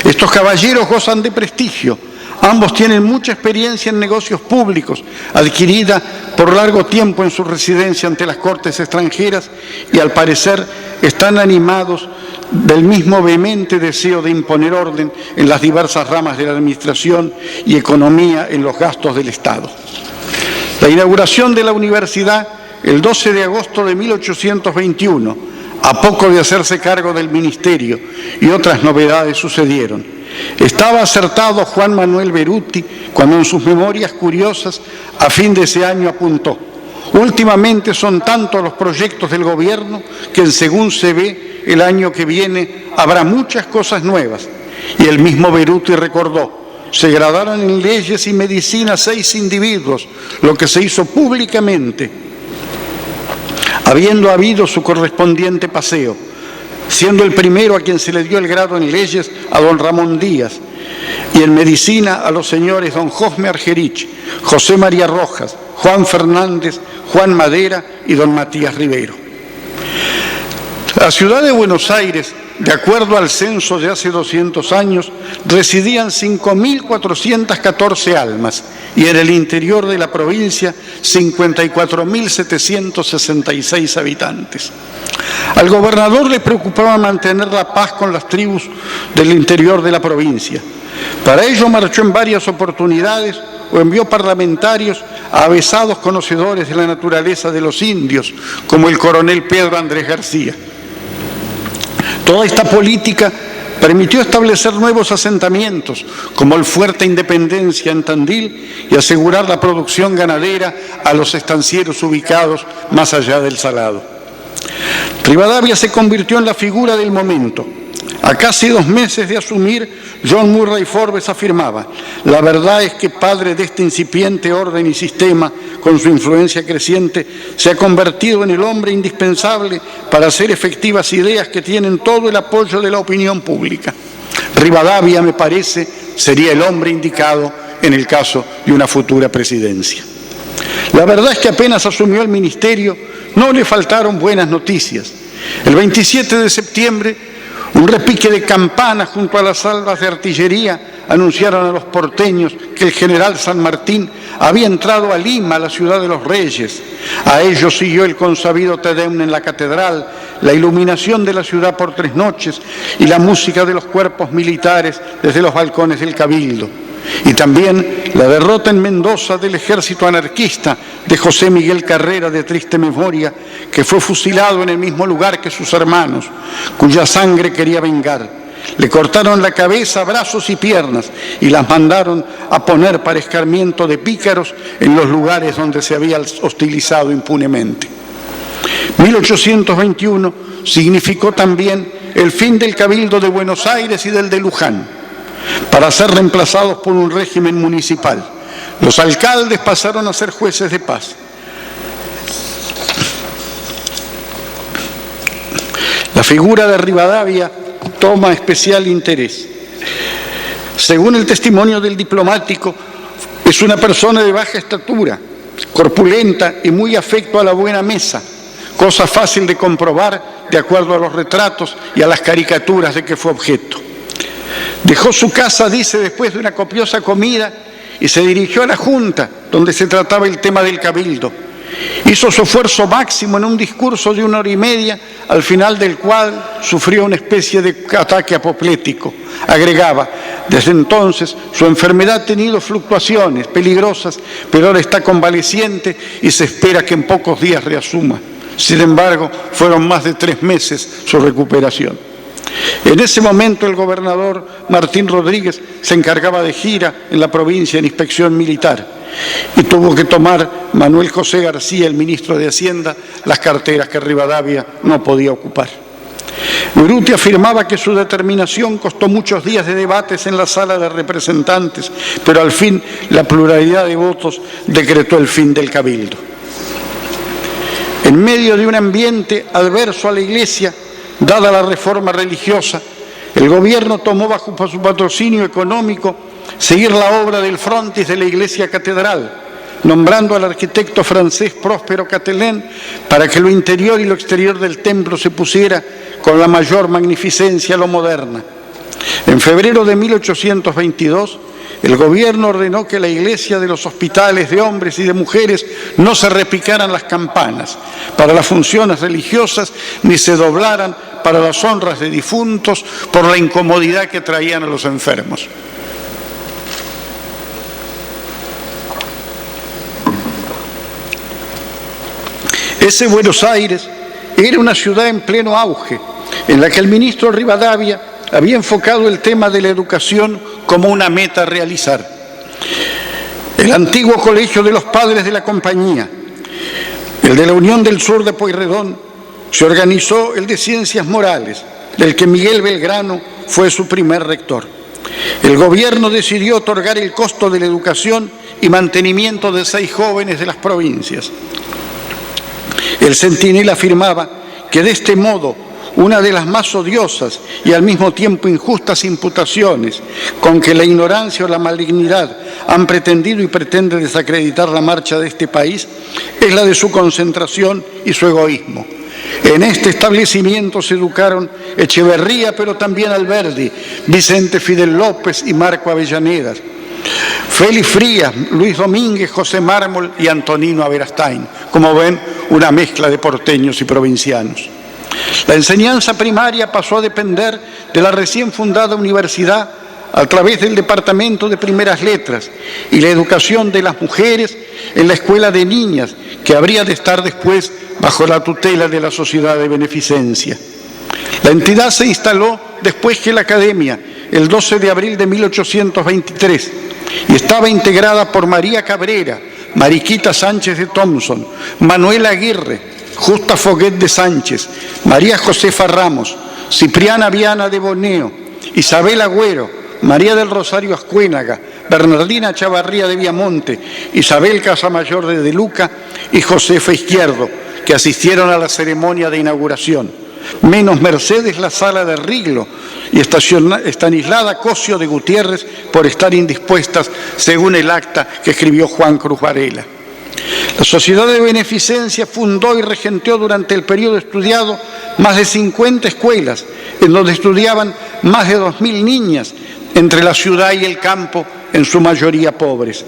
estos caballeros gozan de prestigio, ambos tienen mucha experiencia en negocios públicos, adquirida por largo tiempo en su residencia ante las cortes extranjeras, y al parecer están animados del mismo vehemente deseo de imponer orden en las diversas ramas de la administración y economía en los gastos del Estado. La inauguración de la universidad el 12 de agosto de 1821, a poco de hacerse cargo del ministerio, y otras novedades sucedieron. Estaba acertado Juan Manuel Beruti cuando en sus memorias curiosas a fin de ese año apuntó: últimamente son tantos los proyectos del gobierno que según se ve el año que viene habrá muchas cosas nuevas. Y el mismo Beruti recordó: se graduaron en leyes y medicina 6 individuos, lo que se hizo públicamente, habiendo habido su correspondiente paseo, siendo el primero a quien se le dio el grado en leyes a don Ramón Díaz, y en medicina a los señores don Josme Argerich, José María Rojas, Juan Fernández, Juan Madera y don Matías Rivero. La ciudad de Buenos Aires, de acuerdo al censo de hace 200 años, residían 5.414 almas y en el interior de la provincia 54.766 habitantes. Al gobernador le preocupaba mantener la paz con las tribus del interior de la provincia. Para ello marchó en varias oportunidades o envió parlamentarios a avesados conocedores de la naturaleza de los indios, como el coronel Pedro Andrés García. Toda esta política permitió establecer nuevos asentamientos, como el Fuerte Independencia en Tandil, y asegurar la producción ganadera a los estancieros ubicados más allá del Salado. Rivadavia se convirtió en la figura del momento. A casi 2 meses de asumir, John Murray Forbes afirmaba: la verdad es que padre de este incipiente orden y sistema, con su influencia creciente, se ha convertido en el hombre indispensable para hacer efectivas ideas que tienen todo el apoyo de la opinión pública. Rivadavia, me parece, sería el hombre indicado en el caso de una futura presidencia. La verdad es que apenas asumió el ministerio, no le faltaron buenas noticias. El 27 de septiembre, un repique de campanas junto a las salas de artillería anunciaron a los porteños que el general San Martín había entrado a Lima, la ciudad de los reyes. A ello siguió el consabido Te Deum en la catedral, la iluminación de la ciudad por 3 noches y la música de los cuerpos militares desde los balcones del Cabildo. Y también la derrota en Mendoza del ejército anarquista de José Miguel Carrera, de triste memoria, que fue fusilado en el mismo lugar que sus hermanos, cuya sangre quería vengar. Le cortaron la cabeza, brazos y piernas y las mandaron a poner para escarmiento de pícaros en los lugares donde se había hostilizado impunemente. 1821 significó también el fin del Cabildo de Buenos Aires y del de Luján, para ser reemplazados por un régimen municipal. Los alcaldes pasaron a ser jueces de paz. La figura de Rivadavia toma especial interés. Según el testimonio del diplomático, es una persona de baja estatura, corpulenta y muy afecto a la buena mesa, cosa fácil de comprobar de acuerdo a los retratos y a las caricaturas de que fue objeto. Dejó su casa, dice, después de una copiosa comida y se dirigió a la Junta, donde se trataba el tema del Cabildo. Hizo su esfuerzo máximo en un discurso de 1 hora y media, al final del cual sufrió una especie de ataque apoplético. Agregaba: desde entonces su enfermedad ha tenido fluctuaciones peligrosas, pero ahora está convaleciente y se espera que en pocos días reasuma. Sin embargo, fueron más de 3 meses su recuperación. En ese momento el gobernador Martín Rodríguez se encargaba de gira en la provincia en inspección militar y tuvo que tomar Manuel José García, el ministro de Hacienda, las carteras que Rivadavia no podía ocupar. Urrutia afirmaba que su determinación costó muchos días de debates en la sala de representantes, pero al fin la pluralidad de votos decretó el fin del Cabildo. En medio de un ambiente adverso a la Iglesia, dada la reforma religiosa, el gobierno tomó bajo su patrocinio económico seguir la obra del frontis de la iglesia catedral, nombrando al arquitecto francés Próspero Catelén para que lo interior y lo exterior del templo se pusiera con la mayor magnificencia a lo moderna. En febrero de 1822, el gobierno ordenó que la iglesia de los hospitales de hombres y de mujeres no se repicaran las campanas para las funciones religiosas ni se doblaran para las honras de difuntos por la incomodidad que traían a los enfermos. Ese Buenos Aires era una ciudad en pleno auge, en la que el ministro Rivadavia había enfocado el tema de la educación como una meta a realizar. El antiguo Colegio de los Padres de la Compañía, el de la Unión del Sur de Pueyrredón, se organizó el de Ciencias Morales, del que Miguel Belgrano fue su primer rector. El gobierno decidió otorgar el costo de la educación y mantenimiento de 6 jóvenes de las provincias. El Centinela afirmaba que de este modo una de las más odiosas y al mismo tiempo injustas imputaciones con que la ignorancia o la malignidad han pretendido y pretenden desacreditar la marcha de este país es la de su concentración y su egoísmo. En este establecimiento se educaron Echeverría, pero también Alberdi, Vicente Fidel López y Marco Avellaneda, Félix Frías, Luis Domínguez, José Mármol y Antonino Aberastain. Como ven, una mezcla de porteños y provincianos. La enseñanza primaria pasó a depender de la recién fundada universidad a través del Departamento de Primeras Letras y la educación de las mujeres en la Escuela de Niñas, que habría de estar después bajo la tutela de la Sociedad de Beneficencia. La entidad se instaló después que la Academia, el 12 de abril de 1823, y estaba integrada por María Cabrera, Mariquita Sánchez de Thompson, Manuela Aguirre, Justa Foguet de Sánchez, María Josefa Ramos, Cipriana Viana de Boneo, Isabel Agüero, María del Rosario Ascuénaga, Bernardina Chavarría de Viamonte, Isabel Casamayor de Luca y Josefa Izquierdo, que asistieron a la ceremonia de inauguración, menos Mercedes La Sala de Riglo y Estanislada Cosio de Gutiérrez por estar indispuestas, según el acta que escribió Juan Cruz Varela. La Sociedad de Beneficencia fundó y regenteó durante el periodo estudiado más de 50 escuelas, en donde estudiaban más de 2.000 niñas, entre la ciudad y el campo, en su mayoría pobres.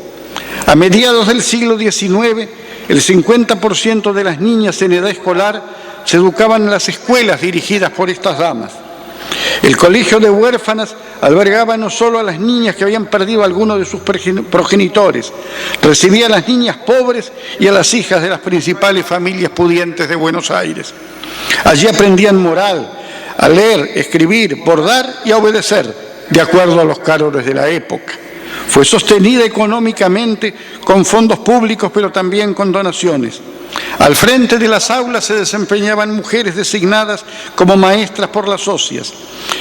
A mediados del siglo XIX, el 50% de las niñas en edad escolar se educaban en las escuelas dirigidas por estas damas. El colegio de huérfanas albergaba no solo a las niñas que habían perdido a alguno de sus progenitores, recibía a las niñas pobres y a las hijas de las principales familias pudientes de Buenos Aires. Allí aprendían moral, a leer, escribir, bordar y a obedecer, de acuerdo a los cánones de la época. Fue sostenida económicamente con fondos públicos, pero también con donaciones. Al frente de las aulas se desempeñaban mujeres designadas como maestras por las socias.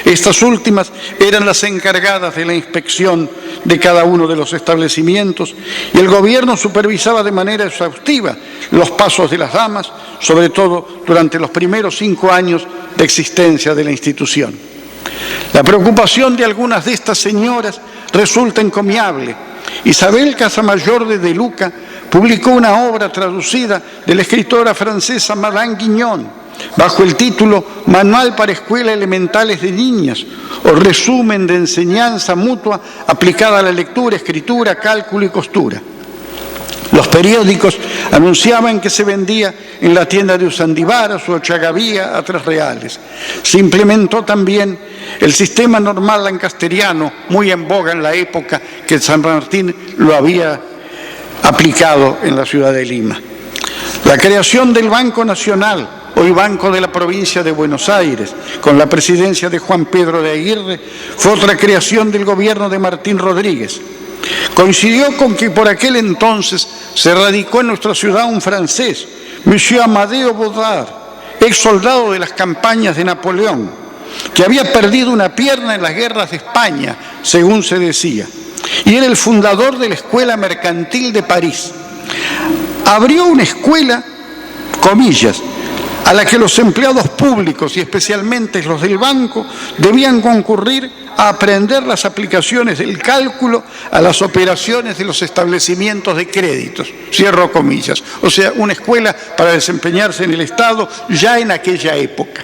Estas últimas eran las encargadas de la inspección de cada uno de los establecimientos y el gobierno supervisaba de manera exhaustiva los pasos de las damas, sobre todo durante los primeros 5 años de existencia de la institución. La preocupación de algunas de estas señoras resulta encomiable. Isabel Casamayor de Luca publicó una obra traducida de la escritora francesa Madame Guignon bajo el título Manual para Escuelas Elementales de Niñas o Resumen de Enseñanza Mutua aplicada a la lectura, escritura, cálculo y costura. Los periódicos anunciaban que se vendía en la tienda de Usandivaras o Chagavía a 3 reales. Se implementó también el sistema normal lancasteriano, muy en boga en la época que San Martín lo había aplicado en la ciudad de Lima. La creación del Banco Nacional, hoy Banco de la Provincia de Buenos Aires, con la presidencia de Juan Pedro de Aguirre, fue otra creación del gobierno de Martín Rodríguez. Coincidió con que por aquel entonces se radicó en nuestra ciudad un francés, Monsieur Amadeo Baudard, ex soldado de las campañas de Napoleón, que había perdido una pierna en las guerras de España, según se decía, y era el fundador de la Escuela Mercantil de París. Abrió una escuela, comillas, a la que los empleados públicos y especialmente los del banco debían concurrir a aprender las aplicaciones del cálculo a las operaciones de los establecimientos de créditos, cierro comillas, o sea, una escuela para desempeñarse en el Estado ya en aquella época.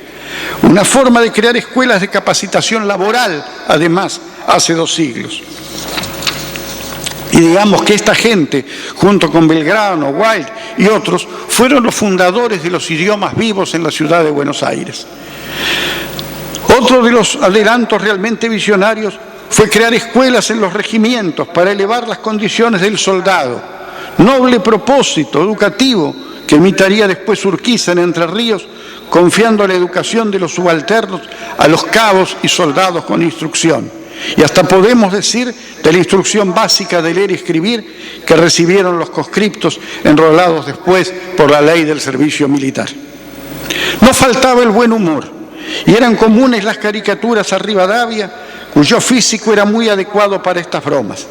Una forma de crear escuelas de capacitación laboral, además, hace 2 siglos. Y digamos que esta gente, junto con Belgrano, Wilde y otros, fueron los fundadores de los idiomas vivos en la ciudad de Buenos Aires. Otro de los adelantos realmente visionarios fue crear escuelas en los regimientos para elevar las condiciones del soldado. Noble propósito educativo que imitaría después Urquiza en Entre Ríos, confiando la educación de los subalternos a los cabos y soldados con instrucción. Y hasta podemos decir de la instrucción básica de leer y escribir que recibieron los conscriptos enrolados después por la ley del servicio militar. No faltaba el buen humor y eran comunes las caricaturas a Rivadavia, cuyo físico era muy adecuado para estas bromas.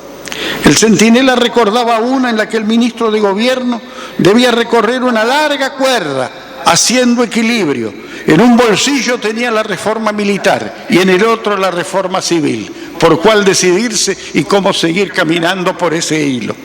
El Centinela recordaba una en la que el ministro de Gobierno debía recorrer una larga cuerda haciendo equilibrio. En un bolsillo tenía la reforma militar y en el otro la reforma civil, por cuál decidirse y cómo seguir caminando por ese hilo.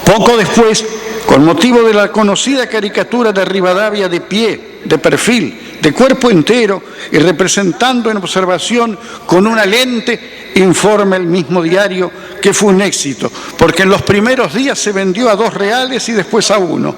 Poco después, con motivo de la conocida caricatura de Rivadavia de pie, de perfil, de cuerpo entero y representando en observación con una lente, informa el mismo diario que fue un éxito, porque en los primeros días se vendió a 2 reales y después a 1.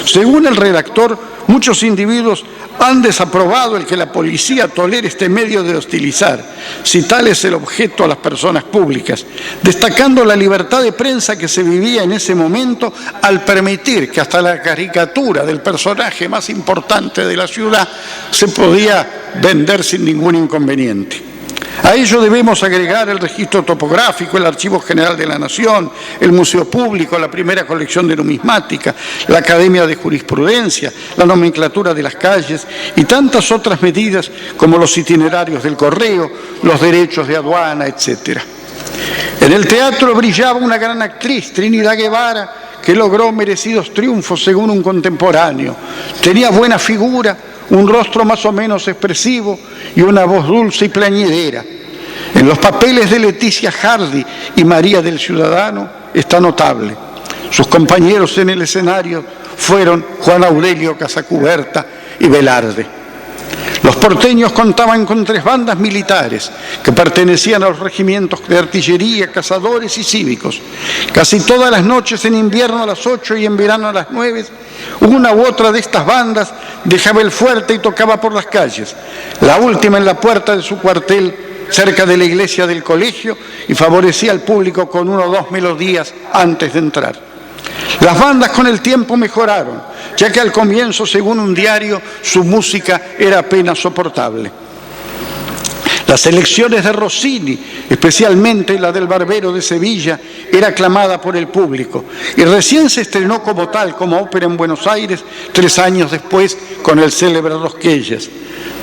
Según el redactor, muchos individuos han desaprobado el que la policía tolere este medio de hostilizar, si tal es el objeto a las personas públicas, destacando la libertad de prensa que se vivía en ese momento al permitir que hasta la caricatura del personaje más importante de la ciudad se podía vender sin ningún inconveniente. A ello debemos agregar el registro topográfico, el Archivo General de la Nación, el Museo Público, la primera colección de numismática, la Academia de Jurisprudencia, la nomenclatura de las calles y tantas otras medidas como los itinerarios del correo, los derechos de aduana, etc. En el teatro brillaba una gran actriz, Trinidad Guevara, que logró merecidos triunfos según un contemporáneo. Tenía buena figura, un rostro más o menos expresivo y una voz dulce y plañidera. En los papeles de Leticia Hardy y María del Ciudadano está notable. Sus compañeros en el escenario fueron Juan Aurelio Casacuberta y Velarde. Los porteños contaban con 3 bandas militares que pertenecían a los regimientos de artillería, cazadores y cívicos. Casi todas las noches, en invierno a las 8 y en verano a las 9, una u otra de estas bandas dejaba el fuerte y tocaba por las calles, la última en la puerta de su cuartel cerca de la iglesia del colegio, y favorecía al público con 1 o 2 melodías antes de entrar. Las bandas con el tiempo mejoraron, ya que al comienzo, según un diario, su música era apenas soportable. Las elecciones de Rossini, especialmente la del Barbero de Sevilla, era aclamada por el público y recién se estrenó como tal, como ópera en Buenos Aires, 3 años después con el célebre Rosquellas.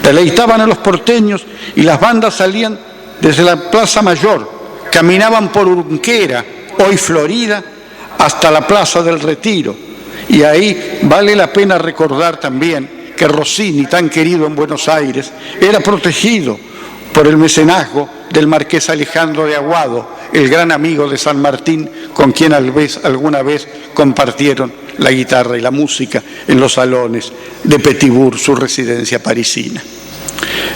Deleitaban a los porteños y las bandas salían desde la Plaza Mayor, caminaban por Urunquera, hoy Florida, hasta la Plaza del Retiro. Y ahí vale la pena recordar también que Rossini, tan querido en Buenos Aires, era protegido por el mecenazgo del marqués Alejandro de Aguado, el gran amigo de San Martín, con quien alguna vez compartieron la guitarra y la música en los salones de Petitbourg, su residencia parisina.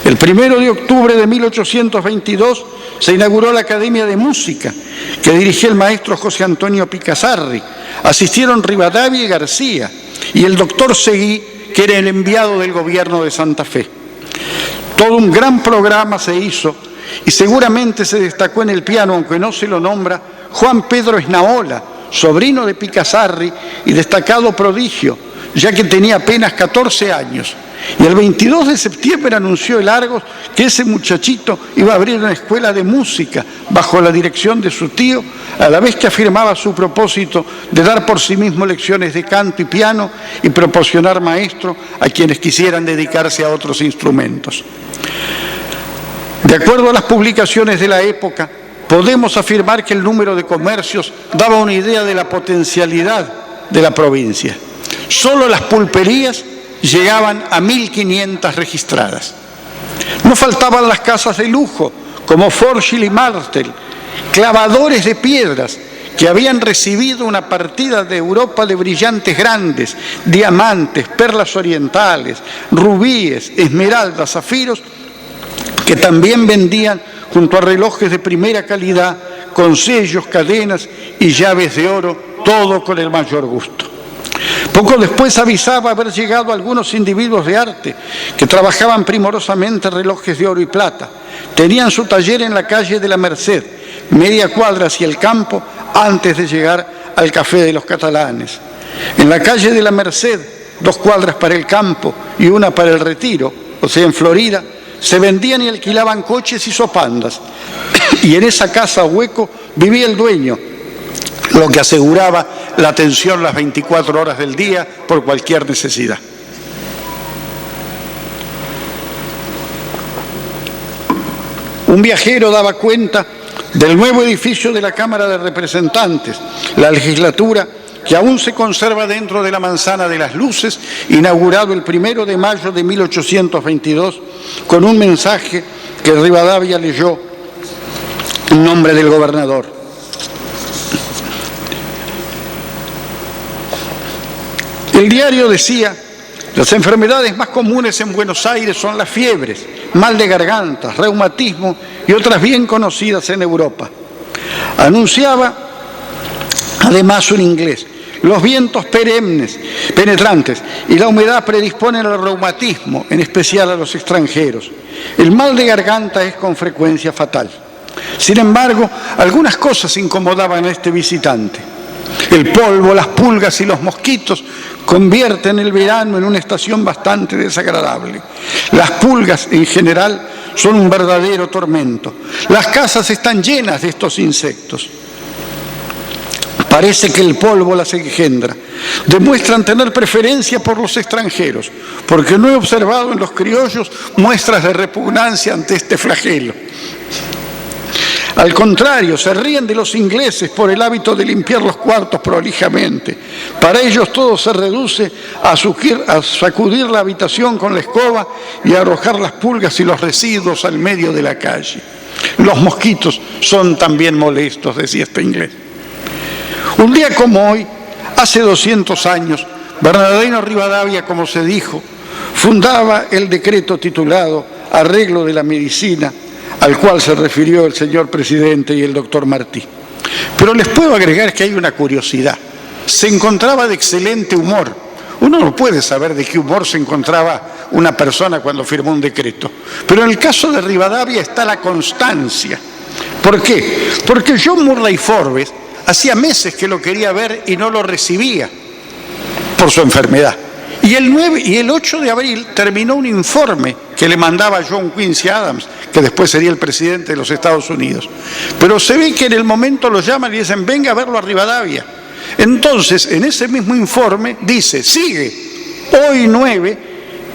El 1 de octubre de 1822 se inauguró la Academia de Música, que dirigía el maestro José Antonio Picasarri. Asistieron Rivadavia y García, y el doctor Seguí, que era el enviado del gobierno de Santa Fe. Todo un gran programa se hizo, y seguramente se destacó en el piano, aunque no se lo nombra, Juan Pedro Esnaola, sobrino de Picasarri y destacado prodigio, ya que tenía apenas 14 años. Y el 22 de septiembre anunció el Argos que ese muchachito iba a abrir una escuela de música bajo la dirección de su tío, a la vez que afirmaba su propósito de dar por sí mismo lecciones de canto y piano y proporcionar maestro a quienes quisieran dedicarse a otros instrumentos. De acuerdo a las publicaciones de la época, podemos afirmar que el número de comercios daba una idea de la potencialidad de la provincia. Solo las pulperías llegaban a 1.500 registradas. No faltaban las casas de lujo, como Forsyth y Martel, clavadores de piedras que habían recibido una partida de Europa de brillantes grandes, diamantes, perlas orientales, rubíes, esmeraldas, zafiros, que también vendían junto a relojes de primera calidad, con sellos, cadenas y llaves de oro, todo con el mayor gusto. Poco después avisaba haber llegado algunos individuos de arte que trabajaban primorosamente relojes de oro y plata. Tenían su taller en la calle de la Merced, media cuadra hacia el campo, antes de llegar al Café de los Catalanes. En la calle de la Merced, 2 cuadras para el campo y 1 para el Retiro, o sea, en Florida, se vendían y alquilaban coches y sopandas. Y en esa casa hueco vivía el dueño, lo que aseguraba la atención las 24 horas del día por cualquier necesidad. Un viajero daba cuenta del nuevo edificio de la Cámara de Representantes, la legislatura, que aún se conserva dentro de la Manzana de las Luces, inaugurado el 1 de mayo de 1822, con un mensaje que Rivadavia leyó en nombre del gobernador. El diario decía: las enfermedades más comunes en Buenos Aires son las fiebres, mal de garganta, reumatismo y otras bien conocidas en Europa. Anunciaba además un inglés: los vientos penetrantes y la humedad predisponen al reumatismo, en especial a los extranjeros. El mal de garganta es con frecuencia fatal. Sin embargo, algunas cosas incomodaban a este visitante. El polvo, las pulgas y los mosquitos convierten el verano en una estación bastante desagradable. Las pulgas, en general, son un verdadero tormento. Las casas están llenas de estos insectos. Parece que el polvo las engendra. Demuestran tener preferencia por los extranjeros, porque no he observado en los criollos muestras de repugnancia ante este flagelo. Al contrario, se ríen de los ingleses por el hábito de limpiar los cuartos prolijamente. Para ellos todo se reduce a sacudir la habitación con la escoba y a arrojar las pulgas y los residuos al medio de la calle. Los mosquitos son también molestos, decía este inglés. Un día como hoy, hace 200 años, Bernardino Rivadavia, como se dijo, fundaba el decreto titulado Arreglo de la Medicina, al cual se refirió el señor presidente y el doctor Martí. Pero les puedo agregar que hay una curiosidad. Se encontraba de excelente humor. Uno no puede saber de qué humor se encontraba una persona cuando firmó un decreto. Pero en el caso de Rivadavia está la constancia. ¿Por qué? Porque John Murray Forbes hacía meses que lo quería ver y no lo recibía por su enfermedad. Y el 8 de abril terminó un informe que le mandaba John Quincy Adams, que después sería el presidente de los Estados Unidos. Pero se ve que en el momento lo llaman y dicen: venga a verlo a Rivadavia. Entonces, en ese mismo informe dice: sigue, hoy 9,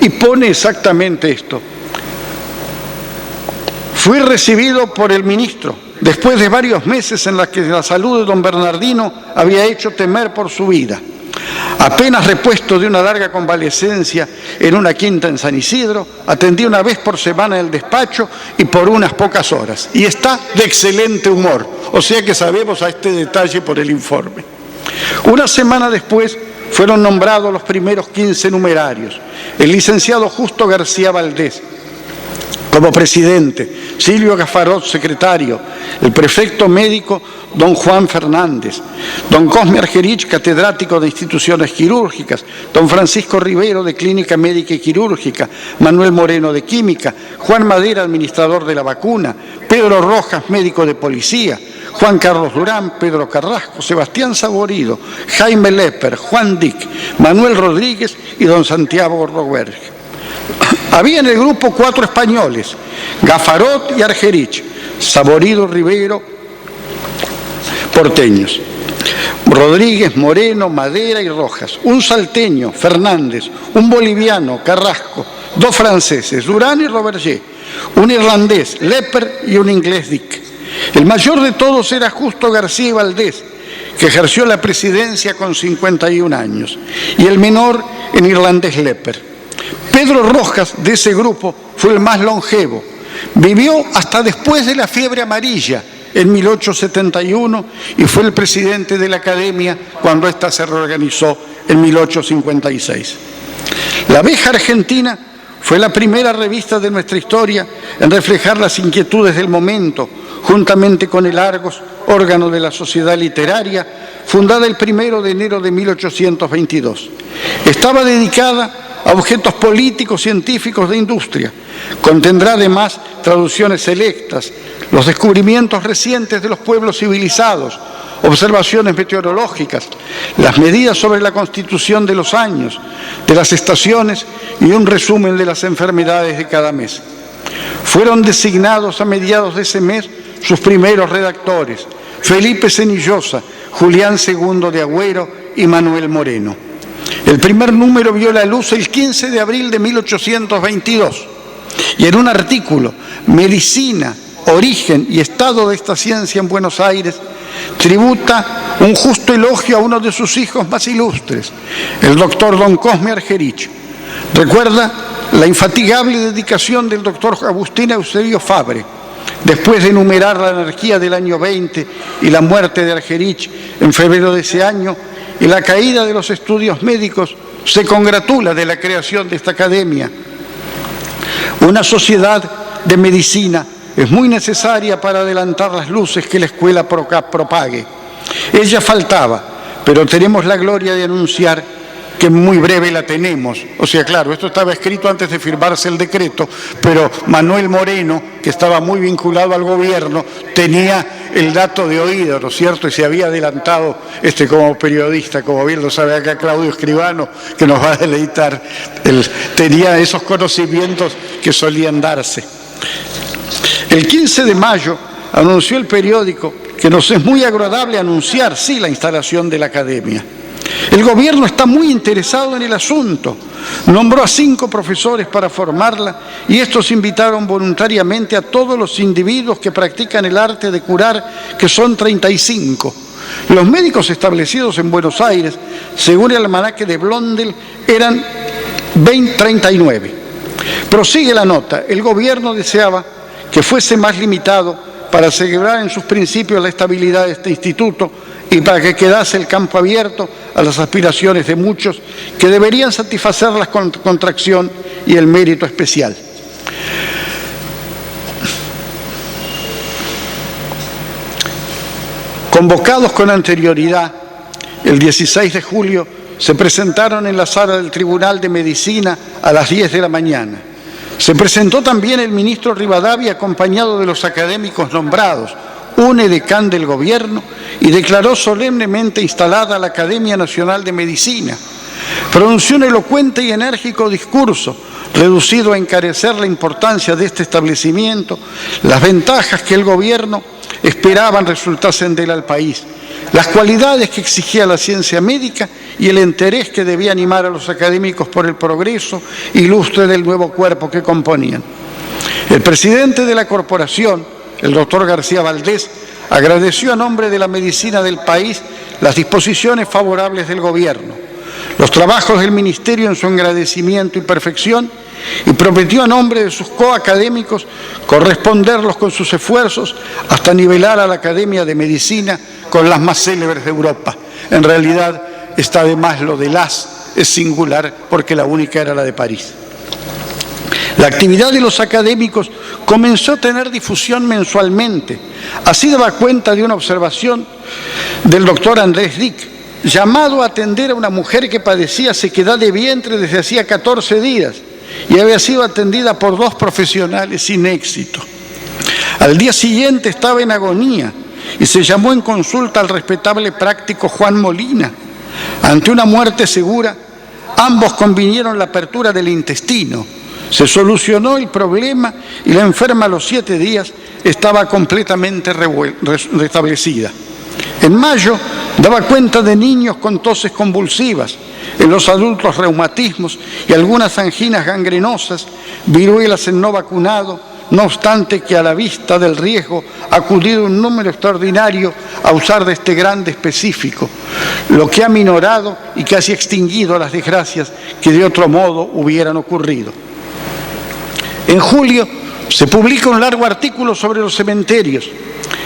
y pone exactamente esto. Fui recibido por el ministro, después de varios meses en los que la salud de don Bernardino había hecho temer por su vida. Apenas repuesto de una larga convalecencia en una quinta en San Isidro, atendí una vez por semana en el despacho y por unas pocas horas. Y está de excelente humor, o sea que sabemos a este detalle por el informe. Una semana después fueron nombrados los primeros 15 numerarios. El licenciado Justo García Valdés como presidente, Silvio Gafarot secretario, el prefecto médico don Juan Fernández, don Cosme Argerich catedrático de instituciones quirúrgicas, don Francisco Rivero de clínica médica y quirúrgica, Manuel Moreno de química, Juan Madera administrador de la vacuna, Pedro Rojas médico de policía, Juan Carlos Durán, Pedro Carrasco, Sebastián Saborido, Jaime Lepper, Juan Dick, Manuel Rodríguez y don Santiago Roberge. Había en el grupo 4 españoles: Gafarot y Argerich, Saborido, Rivero, porteños, Rodríguez, Moreno, Madera y Rojas, un salteño, Fernández, un boliviano, Carrasco, 2 franceses, Durán y Roberge, un irlandés, Lepper, y un inglés, Dick. El mayor de todos era Justo García Valdés, que ejerció la presidencia con 51 años, y el menor, en irlandés, Lepper. Pedro Rojas, de ese grupo, fue el más longevo. Vivió hasta después de la fiebre amarilla, en 1871, y fue el presidente de la Academia cuando ésta se reorganizó en 1856. La Abeja Argentina fue la primera revista de nuestra historia en reflejar las inquietudes del momento, juntamente con el Argos, órgano de la Sociedad Literaria, fundada el 1 de enero de 1822. Estaba dedicada a objetos políticos, científicos, de industria. Contendrá además traducciones selectas, los descubrimientos recientes de los pueblos civilizados, observaciones meteorológicas, las medidas sobre la constitución de los años, de las estaciones y un resumen de las enfermedades de cada mes. Fueron designados a mediados de ese mes sus primeros redactores: Felipe Cenillosa, Julián II de Agüero y Manuel Moreno. El primer número vio la luz el 15 de abril de 1822 y en un artículo, Medicina, origen y estado de esta ciencia en Buenos Aires, tributa un justo elogio a uno de sus hijos más ilustres, el doctor don Cosme Argerich. Recuerda la infatigable dedicación del doctor Agustín Eusebio Fabre. Después de enumerar la anarquía del año 20 y la muerte de Argerich en febrero de ese año y la caída de los estudios médicos, se congratula de la creación de esta academia, una sociedad de medicina es muy necesaria para adelantar las luces que la escuela propague. Ella faltaba, pero tenemos la gloria de anunciar que muy breve la tenemos. O sea, claro, esto estaba escrito antes de firmarse el decreto, pero Manuel Moreno, que estaba muy vinculado al gobierno, tenía el dato de oído, ¿no es cierto? Y se había adelantado como periodista, como bien lo sabe acá Claudio Escribano, que nos va a deleitar. Él tenía esos conocimientos que solían darse. El 15 de mayo anunció el periódico que nos es muy agradable anunciar, sí, la instalación de la academia. El gobierno está muy interesado en el asunto. Nombró a 5 profesores para formarla y estos invitaron voluntariamente a todos los individuos que practican el arte de curar, que son 35. Los médicos establecidos en Buenos Aires, según el almanaque de Blondel, eran 39. Prosigue la nota. El gobierno deseaba que fuese más limitado para asegurar en sus principios la estabilidad de este instituto y para que quedase el campo abierto a las aspiraciones de muchos que deberían satisfacerlas con contracción y el mérito especial. Convocados con anterioridad, el 16 de julio se presentaron en la sala del Tribunal de Medicina a las 10 de la mañana. Se presentó también el ministro Rivadavia acompañado de los académicos nombrados, un edecán del gobierno, y declaró solemnemente instalada la Academia Nacional de Medicina. Pronunció un elocuente y enérgico discurso, reducido a encarecer la importancia de este establecimiento, las ventajas que el gobierno esperaban resultasen de él al país, las cualidades que exigía la ciencia médica y el interés que debía animar a los académicos por el progreso y lustre del nuevo cuerpo que componían. El presidente de la corporación, el doctor García Valdés, agradeció a nombre de la medicina del país las disposiciones favorables del gobierno, los trabajos del ministerio en su engrandecimiento y perfección, y prometió a nombre de sus coacadémicos corresponderlos con sus esfuerzos hasta nivelar a la Academia de Medicina con las más célebres de Europa. En realidad está de más lo de las, es singular porque la única era la de París. La actividad de los académicos comenzó a tener difusión mensualmente. Así daba cuenta de una observación del doctor Andrés Dick, llamado a atender a una mujer que padecía sequedad de vientre desde hacía 14 días y había sido atendida por 2 profesionales sin éxito. Al día siguiente estaba en agonía y se llamó en consulta al respetable práctico Juan Molina. Ante una muerte segura, ambos convinieron la apertura del intestino. Se solucionó el problema y la enferma a los 7 días estaba completamente restablecida. En mayo daba cuenta de niños con toses convulsivas, en los adultos reumatismos y algunas anginas gangrenosas, viruelas en no vacunado, no obstante que a la vista del riesgo ha acudido un número extraordinario a usar de este grande específico, lo que ha minorado y casi extinguido las desgracias que de otro modo hubieran ocurrido. En julio se publica un largo artículo sobre los cementerios.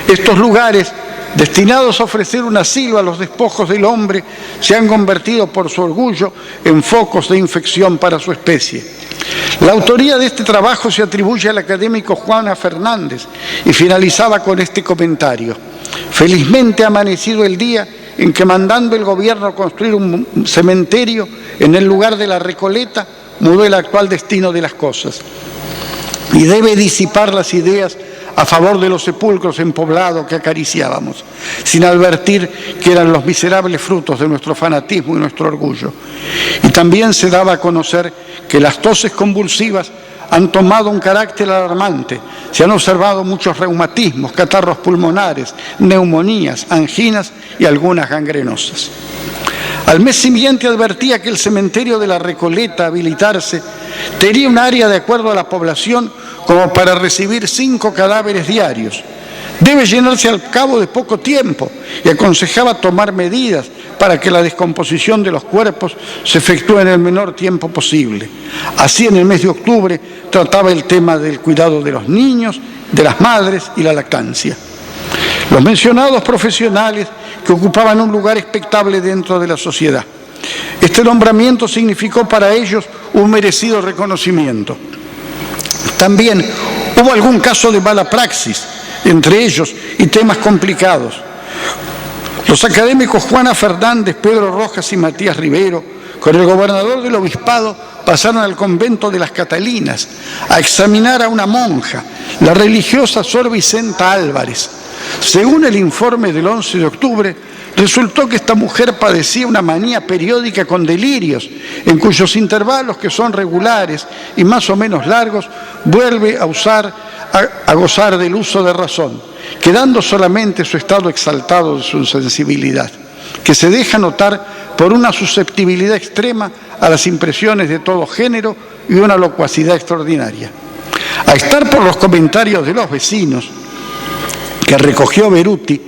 Estos lugares, destinados a ofrecer un asilo a los despojos del hombre, se han convertido por su orgullo en focos de infección para su especie. La autoría de este trabajo se atribuye al académico Juana Fernández y finalizaba con este comentario: felizmente ha amanecido el día en que, mandando el gobierno construir un cementerio en el lugar de la Recoleta, mudó el actual destino de las cosas y debe disipar las ideas a favor de los sepulcros en poblado que acariciábamos, sin advertir que eran los miserables frutos de nuestro fanatismo y nuestro orgullo. Y también se daba a conocer que las toses convulsivas han tomado un carácter alarmante. Se han observado muchos reumatismos, catarros pulmonares, neumonías, anginas y algunas gangrenosas. Al mes siguiente advertía que el cementerio de la Recoleta, habilitarse, tenía un área de acuerdo a la población como para recibir 5 cadáveres diarios. Debe llenarse al cabo de poco tiempo y aconsejaba tomar medidas para que la descomposición de los cuerpos se efectúe en el menor tiempo posible. Así, en el mes de octubre trataba el tema del cuidado de los niños, de las madres y la lactancia. Los mencionados profesionales que ocupaban un lugar expectable dentro de la sociedad. Este nombramiento significó para ellos un merecido reconocimiento. También Hubo algún caso de mala praxis entre ellos y temas complicados. Los académicos Juana Fernández, Pedro Rojas y Matías Rivero, con el gobernador del obispado, pasaron al convento de las Catalinas a examinar a una monja, la religiosa Sor Vicenta Álvarez. Según el informe del 11 de octubre, resultó que esta mujer padecía una manía periódica con delirios, en cuyos intervalos, que son regulares y más o menos largos, vuelve a gozar del uso de razón, quedando solamente su estado exaltado de su sensibilidad, que se deja notar por una susceptibilidad extrema a las impresiones de todo género y una locuacidad extraordinaria. A estar por los comentarios de los vecinos que recogió Beruti,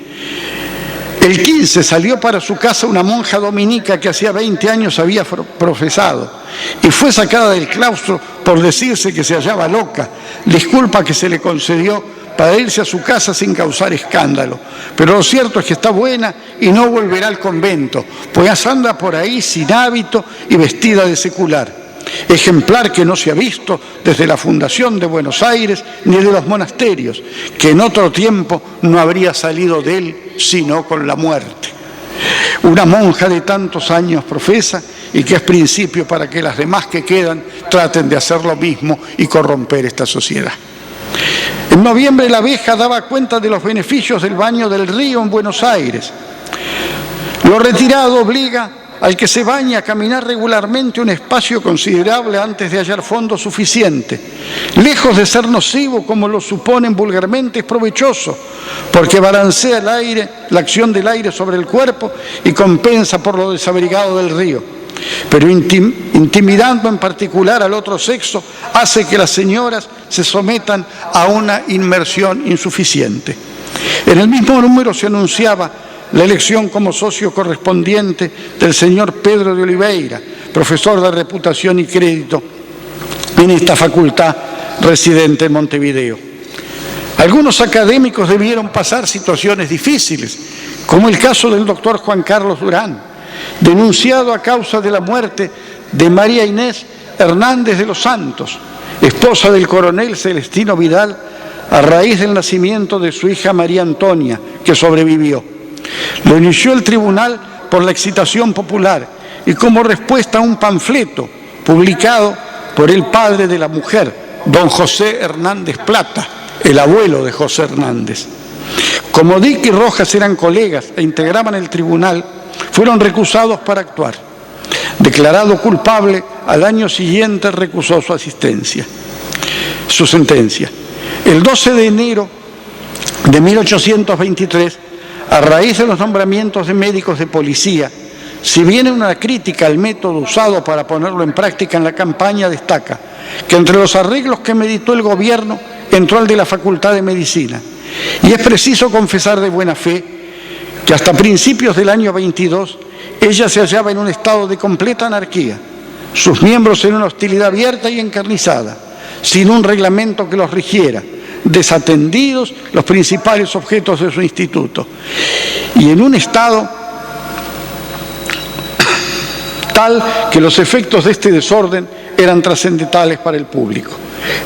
el 15 salió para su casa una monja dominica que hacía 20 años había profesado y fue sacada del claustro por decirse que se hallaba loca, disculpa que se le concedió para irse a su casa sin causar escándalo. Pero lo cierto es que está buena y no volverá al convento, pues anda por ahí sin hábito y vestida de secular. Ejemplar que no se ha visto desde la fundación de Buenos Aires ni de los monasterios, que en otro tiempo no habría salido de él sino con la muerte. Una monja de tantos años profesa y que es principio para que las demás que quedan traten de hacer lo mismo y corromper esta sociedad. En noviembre la abeja daba cuenta de los beneficios del baño del río en Buenos Aires. Lo retirado obliga al que se baña a caminar regularmente un espacio considerable antes de hallar fondo suficiente. Lejos de ser nocivo, como lo suponen vulgarmente, es provechoso, porque balancea el aire, la acción del aire sobre el cuerpo y compensa por lo desabrigado del río. Pero intimidando en particular al otro sexo, hace que las señoras se sometan a una inmersión insuficiente. En el mismo número se anunciaba la elección como socio correspondiente del señor Pedro de Oliveira, profesor de reputación y crédito en esta facultad, residente en Montevideo. Algunos académicos debieron pasar situaciones difíciles, como el caso del doctor Juan Carlos Durán, denunciado a causa de la muerte de María Inés Hernández de los Santos, esposa del coronel Celestino Vidal, a raíz del nacimiento de su hija María Antonia, que sobrevivió. Lo inició el tribunal por la excitación popular y como respuesta a un panfleto publicado por el padre de la mujer, don José Hernández Plata, el abuelo de José Hernández. Como Dick y Rojas eran colegas e integraban el tribunal, fueron recusados para actuar. Declarado culpable, al año siguiente recusó su sentencia. El 12 de enero de 1823, a raíz de los nombramientos de médicos de policía, si bien en una crítica al método usado para ponerlo en práctica en la campaña, destaca que entre los arreglos que meditó el gobierno entró el de la Facultad de Medicina. Y es preciso confesar de buena fe que hasta principios del año 22 ella se hallaba en un estado de completa anarquía, sus miembros en una hostilidad abierta y encarnizada, sin un reglamento que los rigiera, desatendidos los principales objetos de su instituto, y en un estado tal que los efectos de este desorden eran trascendentales para el público.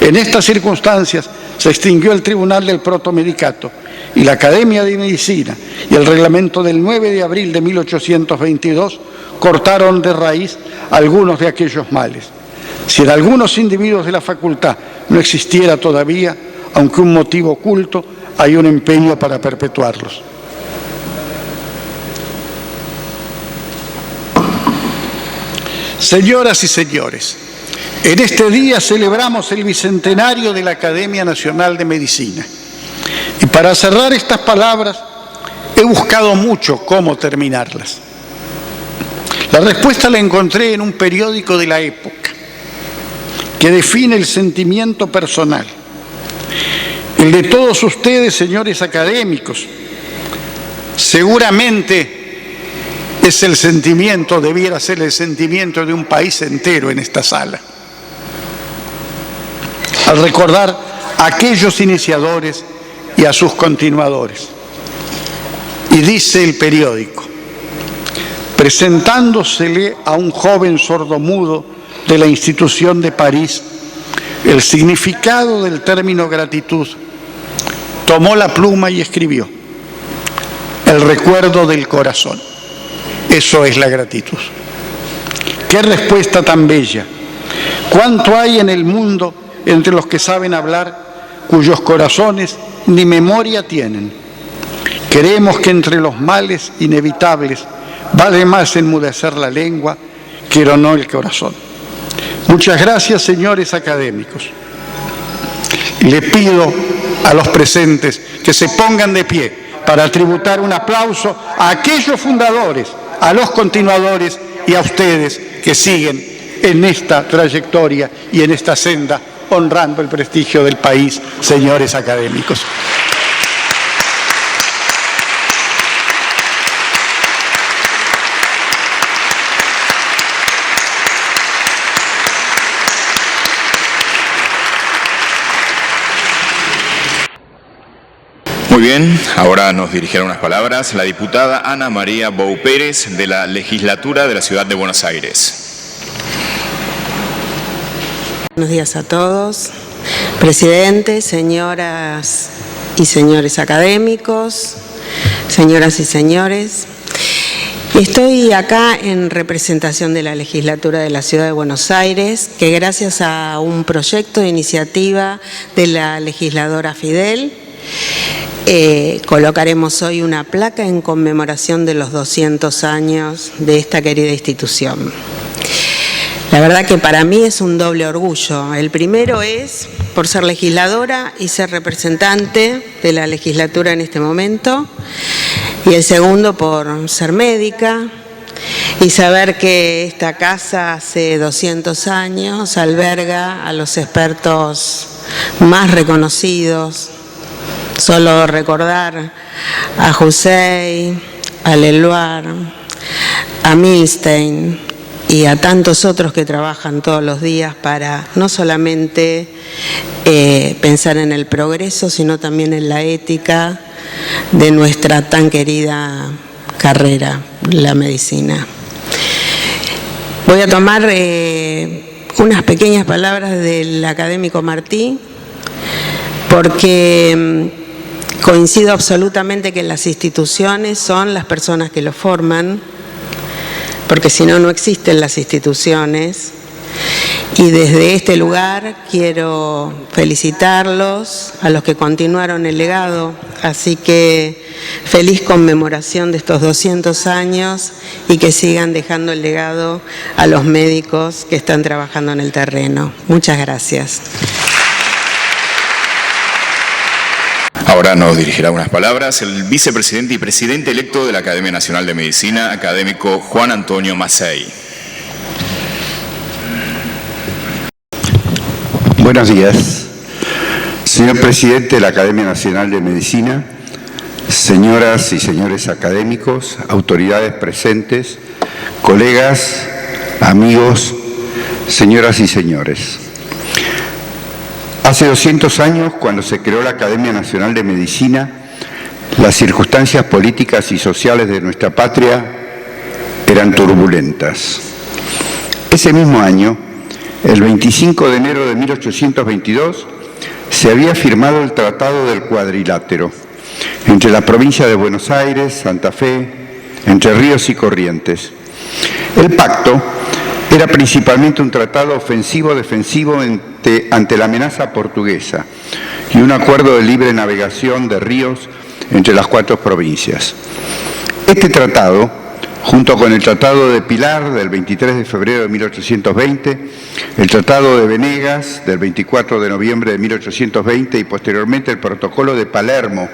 En estas circunstancias se extinguió el Tribunal del Protomedicato y la Academia de Medicina, y el reglamento del 9 de abril de 1822 cortaron de raíz algunos de aquellos males. Si en algunos individuos de la facultad no existiera todavía, aunque un motivo oculto, hay un empeño para perpetuarlos. Señoras y señores, en este día celebramos el bicentenario de la Academia Nacional de Medicina. Y para cerrar estas palabras, he buscado mucho cómo terminarlas. La respuesta la encontré en un periódico de la época, que define el sentimiento personal, el de todos ustedes, señores académicos. Seguramente es el sentimiento, debiera ser el sentimiento de un país entero en esta sala, al recordar a aquellos iniciadores y a sus continuadores. Y dice el periódico: presentándosele a un joven sordomudo de la institución de París, el significado del término gratitud, tomó la pluma y escribió: el recuerdo del corazón. Eso es la gratitud. ¡Qué respuesta tan bella! ¿Cuánto hay en el mundo entre los que saben hablar, cuyos corazones ni memoria tienen? Creemos que entre los males inevitables vale más enmudecer la lengua que no el corazón. Muchas gracias, señores académicos. Le pido a los presentes que se pongan de pie para tributar un aplauso a aquellos fundadores, a los continuadores y a ustedes que siguen en esta trayectoria y en esta senda, honrando el prestigio del país, señores académicos. Muy bien, ahora nos dirigirá unas palabras la diputada Ana María Bou Pérez, de la Legislatura de la Ciudad de Buenos Aires. Buenos días a todos. Presidente, señoras y señores académicos, señoras y señores. Estoy acá en representación de la Legislatura de la Ciudad de Buenos Aires, que gracias a un proyecto de iniciativa de la legisladora Fidel, colocaremos hoy una placa en conmemoración de los 200 años de esta querida institución. La verdad que para mí es un doble orgullo. El primero es por ser legisladora y ser representante de la legislatura en este momento, y el segundo por ser médica y saber que esta casa hace 200 años alberga a los expertos más reconocidos. Solo recordar a Hussein, a Leloir, a Milstein y a tantos otros que trabajan todos los días para no solamente pensar en el progreso, sino también en la ética de nuestra tan querida carrera, la medicina. Voy a tomar unas pequeñas palabras del académico Martí, porque coincido absolutamente que las instituciones son las personas que lo forman, porque si no, no existen las instituciones. Y desde este lugar quiero felicitarlos a los que continuaron el legado. Así que feliz conmemoración de estos 200 años y que sigan dejando el legado a los médicos que están trabajando en el terreno. Muchas gracias. Ahora nos dirigirá unas palabras el vicepresidente y presidente electo de la Academia Nacional de Medicina, académico Juan Antonio Mazzei. Buenos días. Señor presidente de la Academia Nacional de Medicina, señoras y señores académicos, autoridades presentes, colegas, amigos, señoras y señores. Hace 200 años, cuando se creó la Academia Nacional de Medicina, las circunstancias políticas y sociales de nuestra patria eran turbulentas. Ese mismo año, el 25 de enero de 1822, se había firmado el Tratado del Cuadrilátero entre la provincia de Buenos Aires, Santa Fe, Entre Ríos y Corrientes. El pacto era principalmente un tratado ofensivo-defensivo ante la amenaza portuguesa y un acuerdo de libre navegación de ríos entre las 4 provincias. Este tratado, junto con el Tratado de Pilar del 23 de febrero de 1820, el Tratado de Venegas del 24 de noviembre de 1820 y posteriormente el Protocolo de Palermo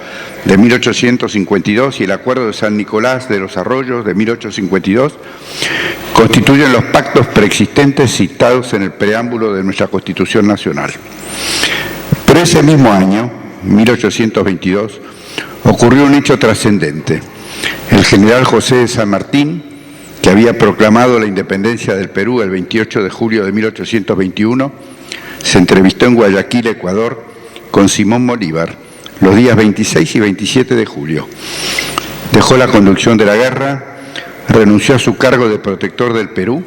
de 1852 y el Acuerdo de San Nicolás de los Arroyos de 1852, constituyen los pactos preexistentes citados en el preámbulo de nuestra Constitución Nacional. Pero ese mismo año, 1822, ocurrió un hecho trascendente. El general José de San Martín, que había proclamado la independencia del Perú el 28 de julio de 1821, se entrevistó en Guayaquil, Ecuador, con Simón Bolívar, los días 26 y 27 de julio. Dejó la conducción de la guerra, renunció a su cargo de protector del Perú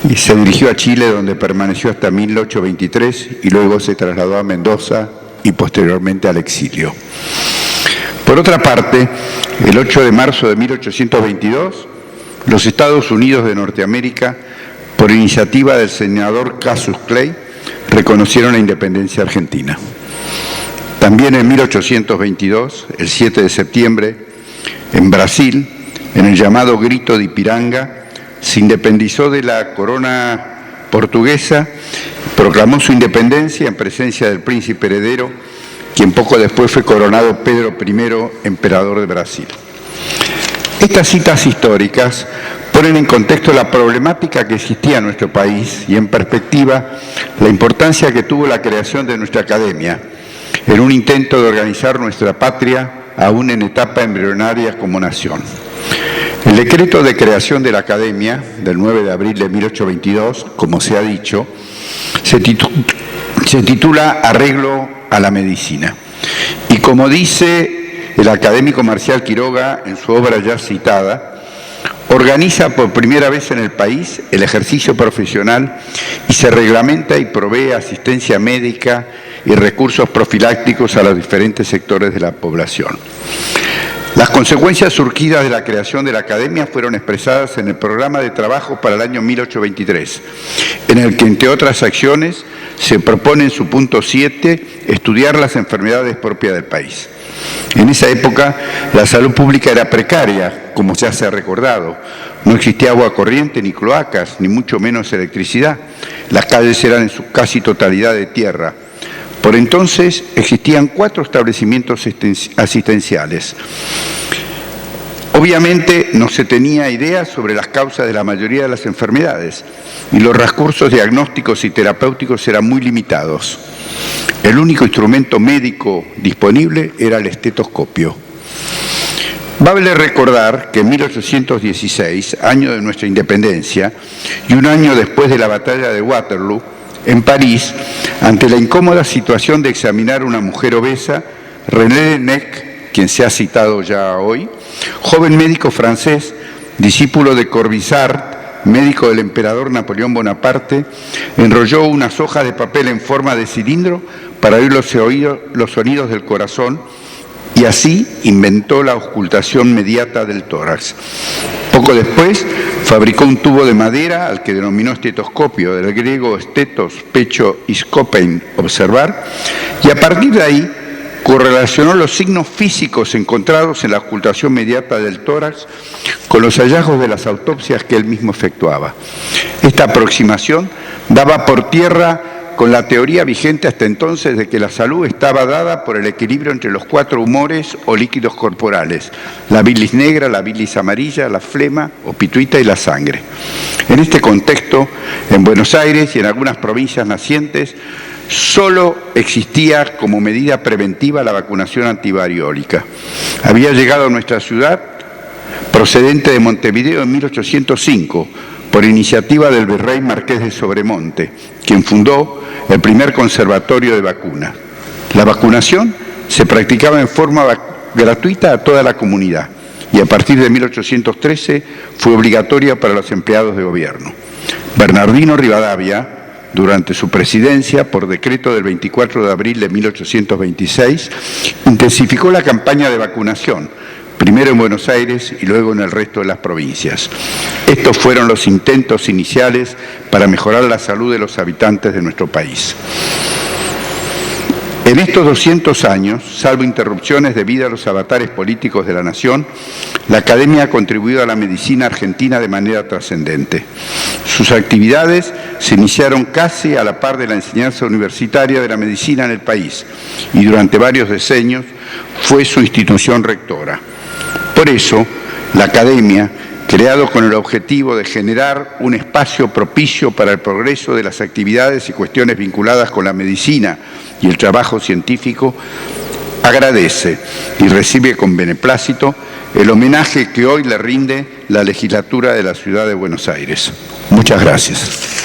y se dirigió a Chile, donde permaneció hasta 1823 y luego se trasladó a Mendoza y posteriormente al exilio. Por otra parte, el 8 de marzo de 1822, los Estados Unidos de Norteamérica, por iniciativa del senador Cassius Clay, reconocieron la independencia argentina. También en 1822, el 7 de septiembre, en Brasil, en el llamado Grito de Ipiranga, se independizó de la corona portuguesa, proclamó su independencia en presencia del príncipe heredero, quien poco después fue coronado Pedro I, emperador de Brasil. Estas citas históricas ponen en contexto la problemática que existía en nuestro país y en perspectiva la importancia que tuvo la creación de nuestra academia en un intento de organizar nuestra patria aún en etapa embrionaria como nación. El decreto de creación de la academia del 9 de abril de 1822, como se ha dicho, se titula Arreglo a la Medicina. Y como dice el académico Marcial Quiroga en su obra ya citada, organiza por primera vez en el país el ejercicio profesional y se reglamenta y provee asistencia médica y recursos profilácticos a los diferentes sectores de la población. Las consecuencias surgidas de la creación de la academia fueron expresadas en el programa de trabajo para el año 1823, en el que, entre otras acciones, se propone en su punto 7 estudiar las enfermedades propias del país. En esa época, la salud pública era precaria, como ya se ha recordado. No existía agua corriente, ni cloacas, ni mucho menos electricidad. Las calles eran en su casi totalidad de tierra. Por entonces existían 4 establecimientos asistenciales. Obviamente no se tenía idea sobre las causas de la mayoría de las enfermedades y los recursos diagnósticos y terapéuticos eran muy limitados. El único instrumento médico disponible era el estetoscopio. Vale recordar que en 1816, año de nuestra independencia, y un año después de la batalla de Waterloo, en París, ante la incómoda situación de examinar a una mujer obesa, René Laennec, quien se ha citado ya hoy, joven médico francés, discípulo de Corvisart, médico del emperador Napoleón Bonaparte, enrolló unas hojas de papel en forma de cilindro para oír los sonidos del corazón y así inventó la auscultación mediata del tórax. Poco después fabricó un tubo de madera al que denominó estetoscopio, del griego estetos, pecho, y scopein, observar, y a partir de ahí correlacionó los signos físicos encontrados en la auscultación mediata del tórax con los hallazgos de las autopsias que él mismo efectuaba. Esta aproximación daba por tierra con la teoría vigente hasta entonces de que la salud estaba dada por el equilibrio entre los 4 humores o líquidos corporales, la bilis negra, la bilis amarilla, la flema o pituita y la sangre. En este contexto, en Buenos Aires y en algunas provincias nacientes, solo existía como medida preventiva la vacunación antivariólica. Había llegado a nuestra ciudad, procedente de Montevideo en 1805, por iniciativa del virrey Marqués de Sobremonte, quien fundó el primer conservatorio de vacunas. La vacunación se practicaba en forma gratuita a toda la comunidad y a partir de 1813 fue obligatoria para los empleados de gobierno. Bernardino Rivadavia, durante su presidencia, por decreto del 24 de abril de 1826, intensificó la campaña de vacunación, primero en Buenos Aires y luego en el resto de las provincias. Estos fueron los intentos iniciales para mejorar la salud de los habitantes de nuestro país. En estos 200 años, salvo interrupciones debido a los avatares políticos de la nación, la Academia ha contribuido a la medicina argentina de manera trascendente. Sus actividades se iniciaron casi a la par de la enseñanza universitaria de la medicina en el país y durante varios decenios fue su institución rectora. Por eso, la Academia, creado con el objetivo de generar un espacio propicio para el progreso de las actividades y cuestiones vinculadas con la medicina y el trabajo científico, agradece y recibe con beneplácito el homenaje que hoy le rinde la legislatura de la Ciudad de Buenos Aires. Muchas gracias.